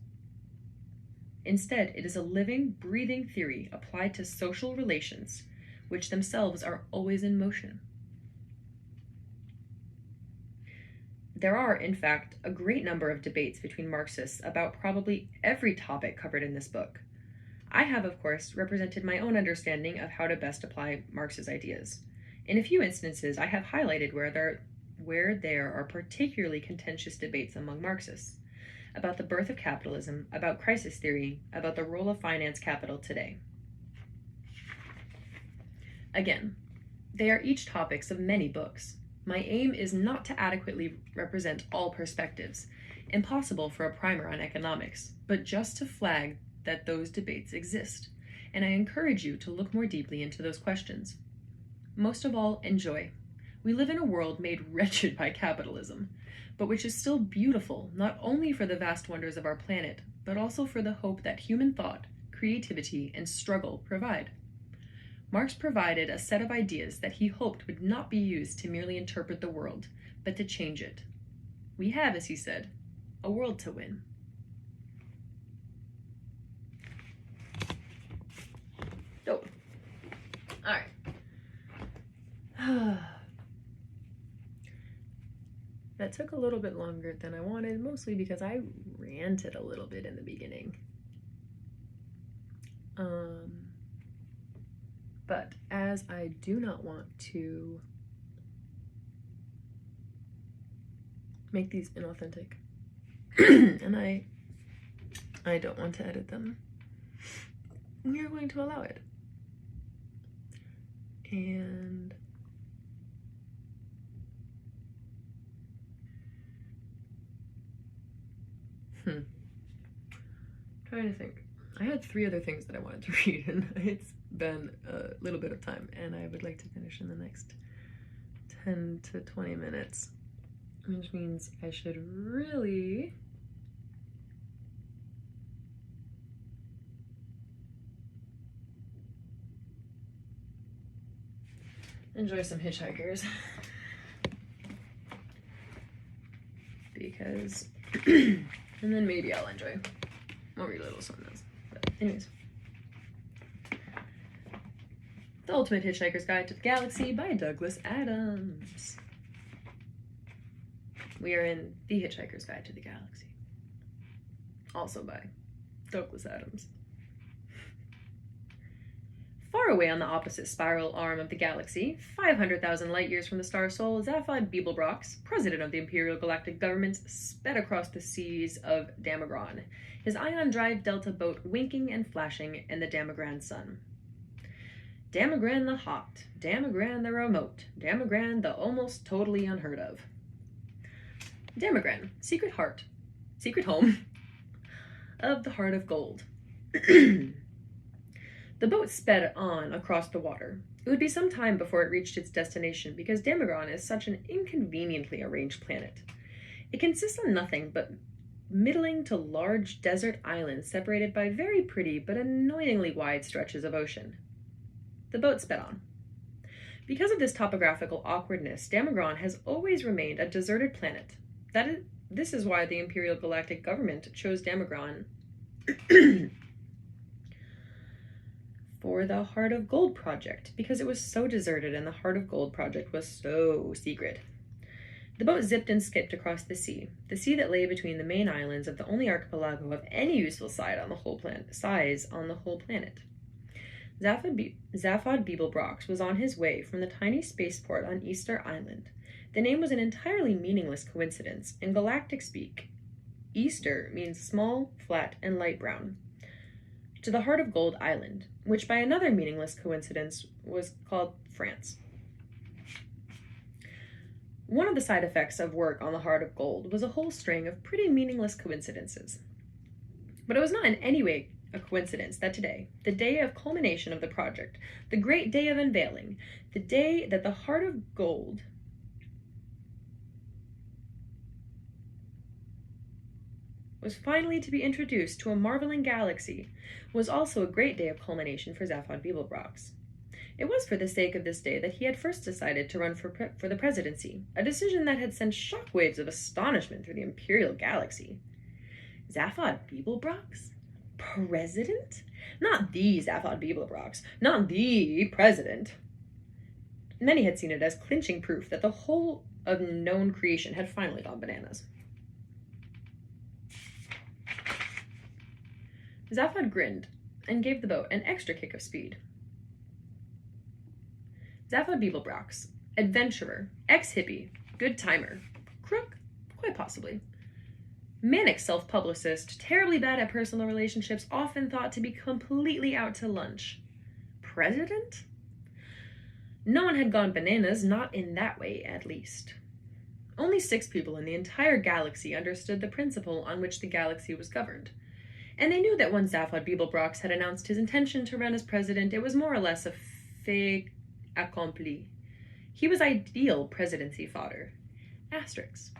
Instead, it is a living, breathing theory applied to social relations, which themselves are always in motion. There are, in fact, a great number of debates between Marxists about probably every topic covered in this book. I have, of course, represented my own understanding of how to best apply Marx's ideas. In a few instances, I have highlighted where there are particularly contentious debates among Marxists, about the birth of capitalism, about crisis theory, about the role of finance capital today. Again, they are each topics of many books. My aim is not to adequately represent all perspectives, impossible for a primer on economics, but just to flag that those debates exist, and I encourage you to look more deeply into those questions. Most of all, enjoy. We live in a world made wretched by capitalism, but which is still beautiful, not only for the vast wonders of our planet, but also for the hope that human thought, creativity, and struggle provide. Marx provided a set of ideas that he hoped would not be used to merely interpret the world, but to change it. We have, as he said, a world to win. Oh, all right. That took a little bit longer than I wanted, mostly because I ranted a little bit in the beginning. But as I do not want to make these inauthentic, and I don't want to edit them, we are going to allow it. And trying to think. I had 3 other things that I wanted to read, and it's been a little bit of time, and I would like to finish in the next 10 to 20 minutes, which means I should really enjoy some Hitchhikers, because and then maybe I'll read a little something else. But anyways, The Ultimate Hitchhiker's Guide to the Galaxy by Douglas Adams. We are in The Hitchhiker's Guide to the Galaxy, also by Douglas Adams. Far away on the opposite spiral arm of the galaxy, 500,000 light-years from the star Sol, Zaphod Beeblebrox, president of the Imperial Galactic Government, sped across the seas of Damagran, his ion drive delta boat winking and flashing in the Damagran sun. Damagran the hot, Damagran the remote, Damagran the almost totally unheard of. Damagran, secret home of the Heart of Gold. The boat sped on across the water. It would be some time before it reached its destination because Damagran is such an inconveniently arranged planet. It consists of nothing but middling to large desert islands separated by very pretty but annoyingly wide stretches of ocean. The boat sped on. Because of this topographical awkwardness, Damagran has always remained a deserted planet. This is why the Imperial Galactic Government chose Damagran for the Heart of Gold project, because it was so deserted and the Heart of Gold project was so secret. The boat zipped and skipped across the sea that lay between the main islands of the only archipelago of any useful size on the whole planet. Zaphod Beeblebrox was on his way from the tiny spaceport on Easter Island. The name was an entirely meaningless coincidence. In galactic speak, Easter means small, flat, and light brown, to the Heart of Gold Island, which by another meaningless coincidence was called France. One of the side effects of work on the Heart of Gold was a whole string of pretty meaningless coincidences. But it was not in any way a coincidence that today, the day of culmination of the project, the great day of unveiling, the day that the heart of gold was finally to be introduced to a marveling galaxy, was also a great day of culmination for Zaphod Beeblebrox. It was for the sake of this day that he had first decided to run for the presidency, a decision that had sent shockwaves of astonishment through the imperial galaxy. Zaphod Beeblebrox? President? Not the Zaphod Beeblebrox, not the president. Many had seen it as clinching proof that the whole of known creation had finally gone bananas. Zaphod grinned and gave the boat an extra kick of speed. Zaphod Beeblebrox, adventurer, ex-hippie, good timer, crook, quite possibly. Manic self-publicist, terribly bad at personal relationships, often thought to be completely out to lunch. President? No one had gone bananas, not in that way, at least. Only 6 people in the entire galaxy understood the principle on which the galaxy was governed. And they knew that when Zaphod Beeblebrox had announced his intention to run as president, it was more or less a fait accompli. He was ideal presidency fodder. Asterisk.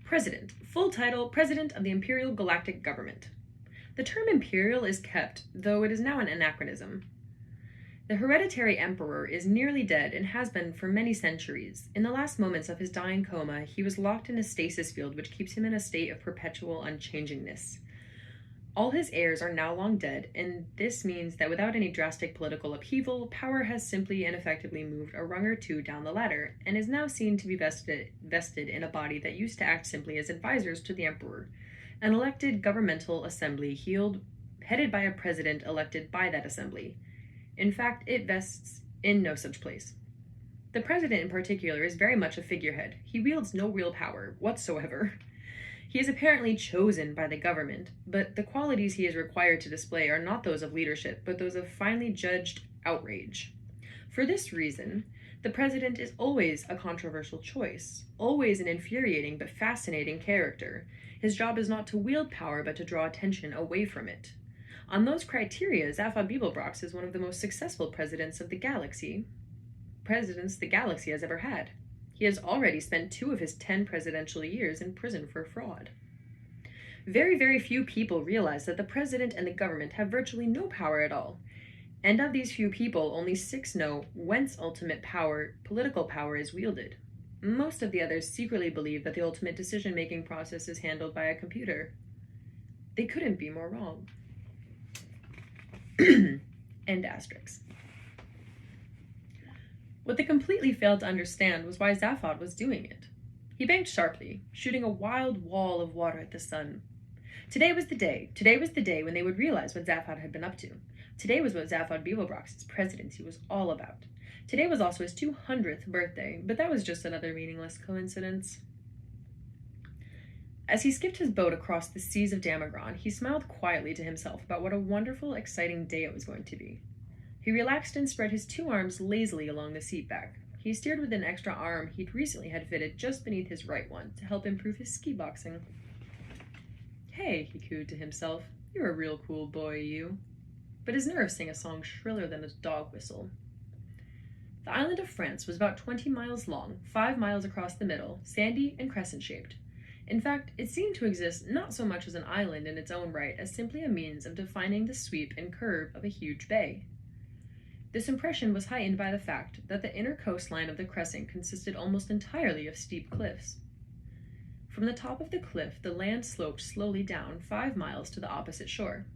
President. Full title, President of the Imperial Galactic Government. The term imperial is kept, though it is now an anachronism. The hereditary emperor is nearly dead and has been for many centuries. In the last moments of his dying coma, he was locked in a stasis field which keeps him in a state of perpetual unchangingness. All his heirs are now long dead, and this means that without any drastic political upheaval, power has simply and effectively moved a rung or two down the ladder, and is now seen to be vested in a body that used to act simply as advisors to the emperor, an elected governmental assembly headed by a president elected by that assembly. In fact, it vests in no such place. The president in particular is very much a figurehead. He wields no real power whatsoever. He is apparently chosen by the government, but the qualities he is required to display are not those of leadership, but those of finely judged outrage. For this reason, the president is always a controversial choice, always an infuriating but fascinating character. His job is not to wield power, but to draw attention away from it. On those criteria, Zaphod Beeblebrox is one of the most successful presidents the galaxy has ever had. He has already spent 2 of his 10 presidential years in prison for fraud. Very, very few people realize that the president and the government have virtually no power at all. And of these few people, only 6 know whence ultimate power, political power, is wielded. Most of the others secretly believe that the ultimate decision-making process is handled by a computer. They couldn't be more wrong. End asterisk. What they completely failed to understand was why Zaphod was doing it. He banked sharply, shooting a wild wall of water at the sun. Today was the day. Today was the day when they would realize what Zaphod had been up to. Today was what Zaphod Beeblebrox's presidency was all about. Today was also his 200th birthday, but that was just another meaningless coincidence. As he skipped his boat across the seas of Damagron, he smiled quietly to himself about what a wonderful, exciting day it was going to be. He relaxed and spread his 2 arms lazily along the seat back. He steered with an extra arm he'd recently had fitted just beneath his right one to help improve his ski boxing. Hey, he cooed to himself, you're a real cool boy, you. But his nerves sang a song shriller than a dog whistle. The island of France was about 20 miles long, 5 miles across the middle, sandy and crescent-shaped. In fact, it seemed to exist not so much as an island in its own right as simply a means of defining the sweep and curve of a huge bay. This impression was heightened by the fact that the inner coastline of the crescent consisted almost entirely of steep cliffs. From the top of the cliff, the land sloped slowly down 5 miles to the opposite shore.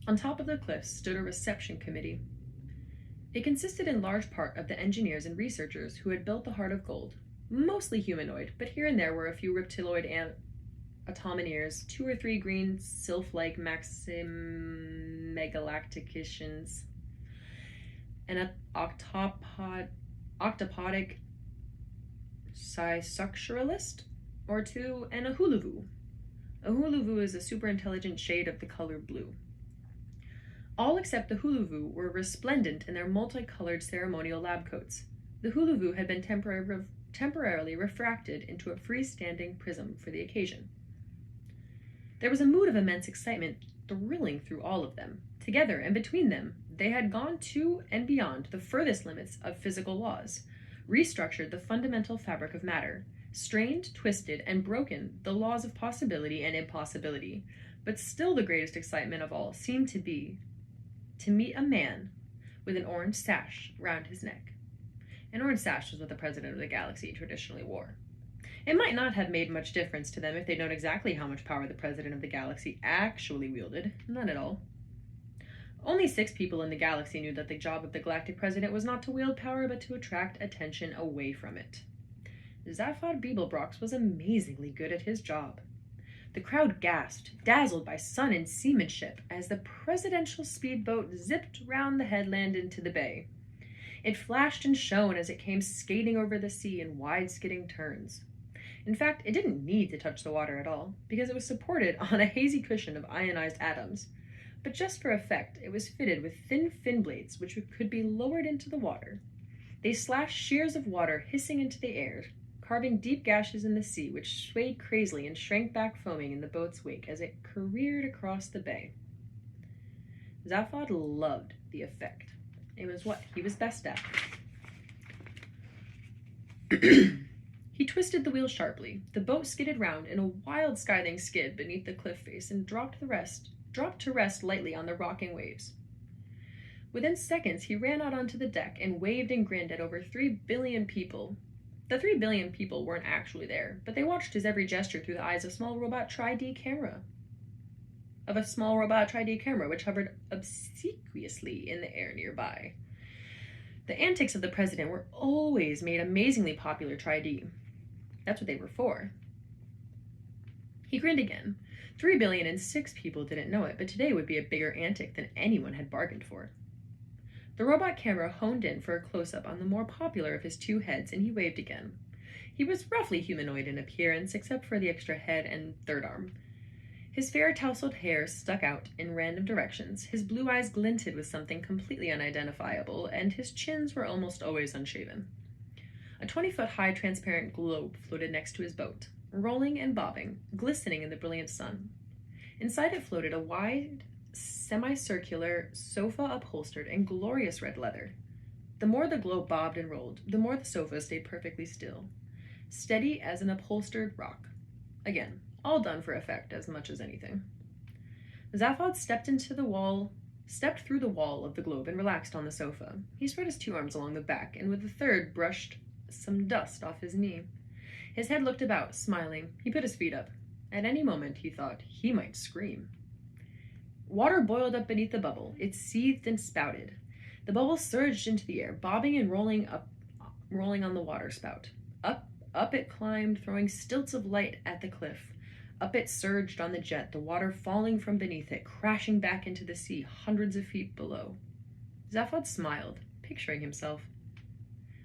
On top of the cliffs stood a reception committee. It consisted in large part of the engineers and researchers who had built the Heart of Gold, mostly humanoid, but here and there were a few reptiloid automaneers, 2 or 3 green sylph-like megalacticians, an octopodic sisuxuralist or 2, and a hulavu. A hulavu is a super-intelligent shade of the color blue. All except the hulavu were resplendent in their multicolored ceremonial lab coats. The hulavu had been temporarily refracted into a freestanding prism for the occasion. There was a mood of immense excitement thrilling through all of them. Together and between them, they had gone to and beyond the furthest limits of physical laws, restructured the fundamental fabric of matter, strained, twisted, and broken the laws of possibility and impossibility. But still the greatest excitement of all seemed to be to meet a man with an orange sash round his neck. An orange sash was what the president of the galaxy traditionally wore. It might not have made much difference to them if they'd known exactly how much power the president of the galaxy actually wielded. None at all. Only 6 people in the galaxy knew that the job of the galactic president was not to wield power, but to attract attention away from it. Zaphod Beeblebrox was amazingly good at his job. The crowd gasped, dazzled by sun and seamanship, as the presidential speedboat zipped round the headland into the bay. It flashed and shone as it came skating over the sea in wide skidding turns. In fact, it didn't need to touch the water at all, because it was supported on a hazy cushion of ionized atoms. But just for effect, it was fitted with thin fin blades which could be lowered into the water. They slashed shears of water hissing into the air, carving deep gashes in the sea which swayed crazily and shrank back foaming in the boat's wake as it careered across the bay. Zaphod loved the effect. It was what he was best at. He twisted the wheel sharply. The boat skidded round in a wild scything skid beneath the cliff face and dropped to rest lightly on the rocking waves. Within seconds, he ran out onto the deck and waved and grinned at over 3 billion people. The 3 billion people weren't actually there, but they watched his every gesture through the eyes of a small robot tri-D camera, which hovered obsequiously in the air nearby. The antics of the president were always made amazingly popular tri-D. That's what they were for. He grinned again. 3,006 people didn't know it, but today would be a bigger antic than anyone had bargained for. The robot camera honed in for a close-up on the more popular of his 2 heads, and he waved again. He was roughly humanoid in appearance, except for the extra head and third arm. His fair tousled hair stuck out in random directions, his blue eyes glinted with something completely unidentifiable, and his chins were almost always unshaven. A 20-foot-high transparent globe floated next to his boat, rolling and bobbing, glistening in the brilliant sun. Inside it floated a wide, semicircular sofa upholstered in glorious red leather. The more the globe bobbed and rolled, the more the sofa stayed perfectly still, steady as an upholstered rock. Again, all done for effect as much as anything. Zaphod stepped through the wall of the globe and relaxed on the sofa. He spread his 2 arms along the back, and with the third brushed some dust off his knee. His head looked about, smiling. He put his feet up. At any moment, he thought, he might scream. Water boiled up beneath the bubble. It seethed and spouted. The bubble surged into the air, bobbing and rolling on the water spout. Up it climbed, throwing stilts of light at the cliff. Up it surged on the jet, the water falling from beneath it, crashing back into the sea hundreds of feet below. Zaphod smiled, picturing himself.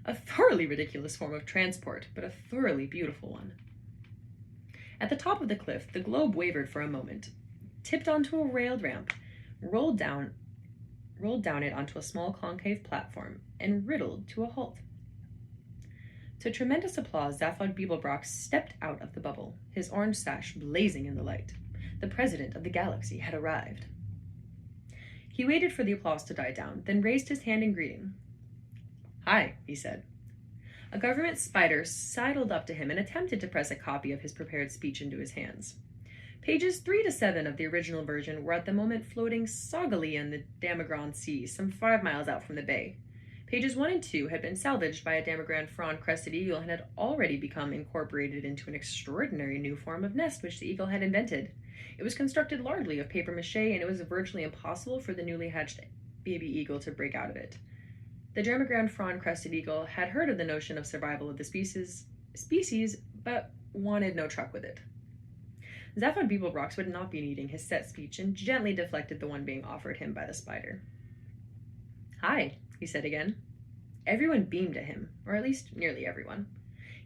A thoroughly ridiculous form of transport, but a thoroughly beautiful one. At the top of the cliff, the globe wavered for a moment, tipped onto a railed ramp, rolled down it onto a small concave platform, and riddled to a halt. To tremendous applause, Zaphod Beeblebrox stepped out of the bubble, his orange sash blazing in the light. The president of the galaxy had arrived. He waited for the applause to die down, then raised his hand in greeting. "Hi," he said. A government spider sidled up to him and attempted to press a copy of his prepared speech into his hands. Pages 3 to 7 of the original version were at the moment floating soggily in the Damagran Sea, some 5 miles out from the bay. Pages 1 and 2 had been salvaged by a Damagran frond-crested eagle and had already become incorporated into an extraordinary new form of nest which the eagle had invented. It was constructed largely of papier-mâché, and it was virtually impossible for the newly hatched baby eagle to break out of it. The Damagran frond-crested eagle had heard of the notion of survival of the species, but wanted no truck with it. Zaphod Beeblebrox would not be needing his set speech and gently deflected the one being offered him by the spider. "Hi," he said again. Everyone beamed at him, or at least nearly everyone.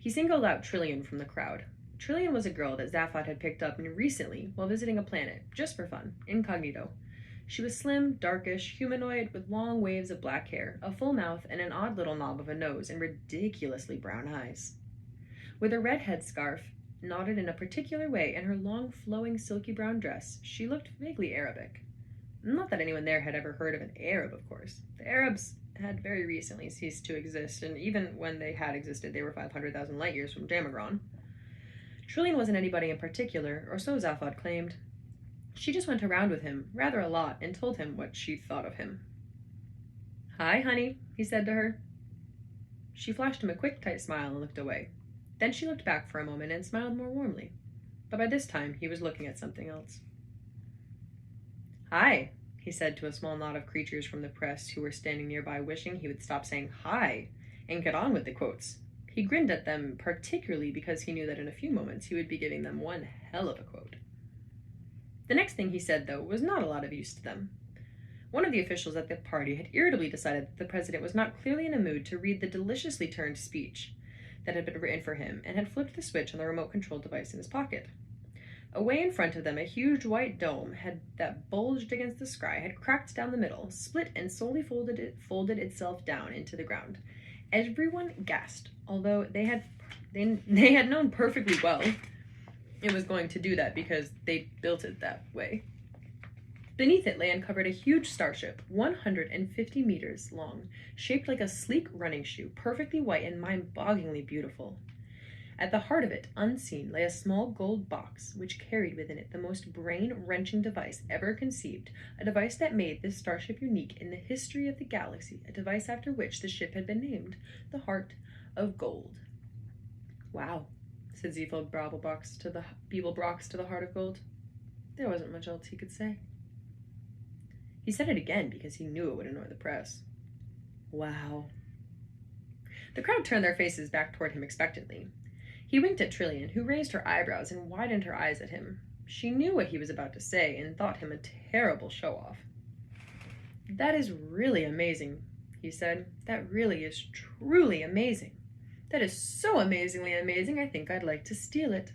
He singled out Trillian from the crowd. Trillian was a girl that Zaphod had picked up recently while visiting a planet, just for fun, incognito. She was slim, darkish, humanoid, with long waves of black hair, a full mouth, and an odd little knob of a nose, and ridiculously brown eyes. With a red headscarf knotted in a particular way in her long, flowing, silky brown dress. She looked vaguely Arabic. Not that anyone there had ever heard of an Arab, of course. The Arabs had very recently ceased to exist, and even when they had existed, they were 500,000 light years from Damagron. Trillian wasn't anybody in particular, or so Zaphod claimed. She just went around with him, rather a lot, and told him what she thought of him. "Hi, honey," he said to her. She flashed him a quick, tight smile and looked away. Then she looked back for a moment and smiled more warmly. But by this time, he was looking at something else. "Hi," he said to a small knot of creatures from the press who were standing nearby, wishing he would stop saying "hi" and get on with the quotes. He grinned at them, particularly because he knew that in a few moments he would be giving them one hell of a quote. The next thing he said, though, was not a lot of use to them. One of the officials at the party had irritably decided that the president was not clearly in a mood to read the deliciously turned speech that had been written for him, and had flipped the switch on the remote-controlled device in his pocket. Away in front of them, a huge white dome that bulged against the sky had cracked down the middle, split, and slowly folded itself down into the ground. Everyone gasped, although they had known perfectly well it was going to do that because they built it that way. Beneath it lay uncovered a huge starship, 150 meters long, shaped like a sleek running shoe, perfectly white and mind-bogglingly beautiful. At the heart of it, unseen, lay a small gold box, which carried within it the most brain-wrenching device ever conceived, a device that made this starship unique in the history of the galaxy, a device after which the ship had been named, the Heart of Gold. "Wow," said Ziefeld Beeblebrox to the Heart of Gold. There wasn't much else he could say. He said it again because he knew it would annoy the press. "Wow." The crowd turned their faces back toward him expectantly. He winked at Trillian, who raised her eyebrows and widened her eyes at him. She knew what he was about to say and thought him a terrible show-off. "That is really amazing," he said. "That really is truly amazing. That is so amazingly amazing, I think I'd like to steal it."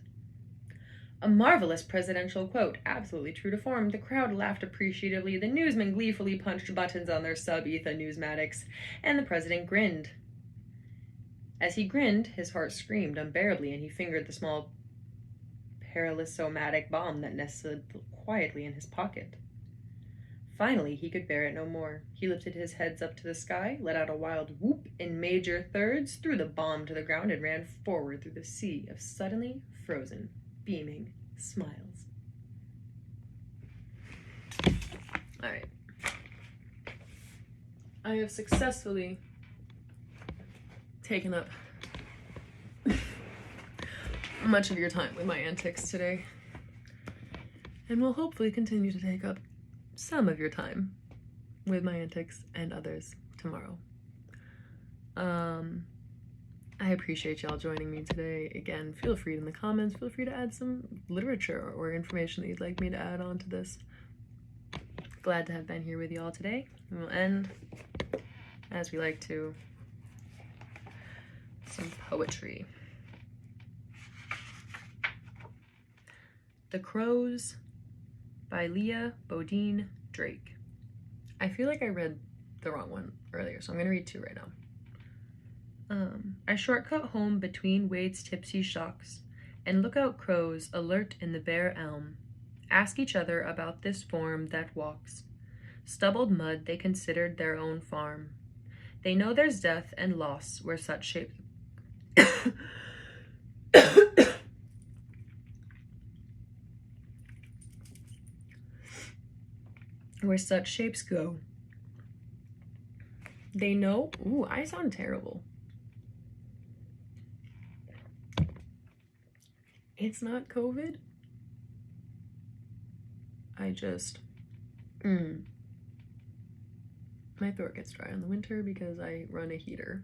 A marvelous presidential quote, absolutely true to form. The crowd laughed appreciatively, the newsmen gleefully punched buttons on their sub-etha newsmatics, and the president grinned. As he grinned, his heart screamed unbearably, and he fingered the small paralysomatic bomb that nestled quietly in his pocket. Finally, he could bear it no more. He lifted his head up to the sky, let out a wild whoop in major thirds, threw the bomb to the ground, and ran forward through the sea of suddenly frozen, beaming smiles. All right. I have successfully taken up much of your time with my antics today, and will hopefully continue to take up some of your time with my antics and others tomorrow. I appreciate y'all joining me today. Again, feel free in the comments, feel free to add some literature or information that you'd like me to add on to this. Glad to have been here with y'all today. And we'll end, as we like to, some poetry. The Crows by Leah Bodine Drake. I feel like I read the wrong one earlier, so I'm going to read two right now. I shortcut home between Wade's tipsy shocks, and lookout crows alert in the bare elm ask each other about this form that walks. Stubbled mud they considered their own farm. They know there's death and loss where such shapes where such shapes go. They know, ooh, I sound terrible. It's not COVID. I just, my throat gets dry in the winter because I run a heater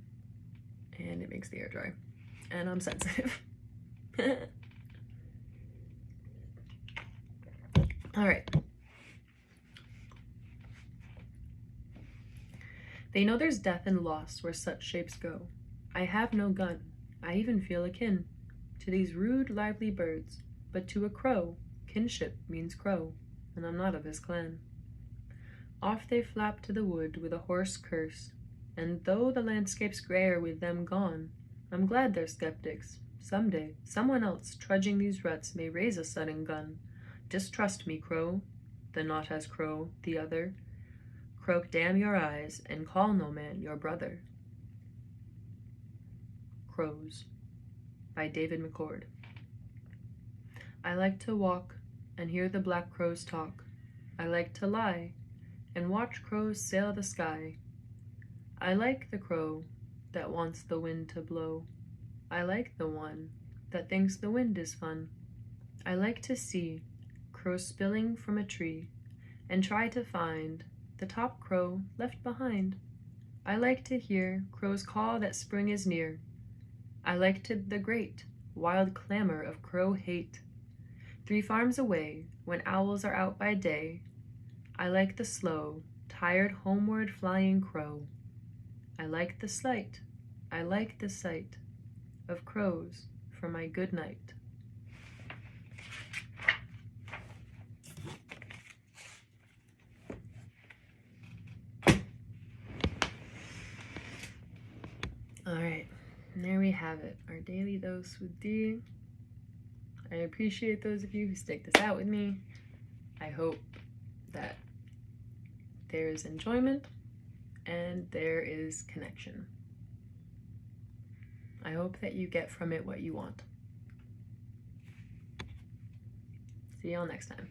and it makes the air dry, and I'm sensitive. All right. They know there's death and loss where such shapes go. I have no gun. I even feel akin to these rude, lively birds, but to a crow, kinship means crow, and I'm not of his clan. Off they flap to the wood with a hoarse curse, and though the landscape's grayer with them gone, I'm glad they're skeptics, Someday, someone else trudging these ruts may raise a sudden gun. Distrust me, crow. The not as crow, the other. Croak, damn your eyes, and call no man your brother. Crows by David Mccord. I like to walk and hear the black crows talk. I like to lie and watch crows sail the sky. I like the crow that wants the wind to blow. I like the one that thinks the wind is fun. I like to see crows spilling from a tree and try to find the top crow left behind. I like to hear crows call that spring is near. I like the great wild clamor of crow hate. 3 farms away, when owls are out by day, I like the slow, tired homeward flying crow. I like the sight of crows for my good night. Alright, and there we have it, our daily dose with D. I appreciate those of you who stick this out with me. I hope that there is enjoyment and there is connection. I hope that you get from it what you want. See y'all next time.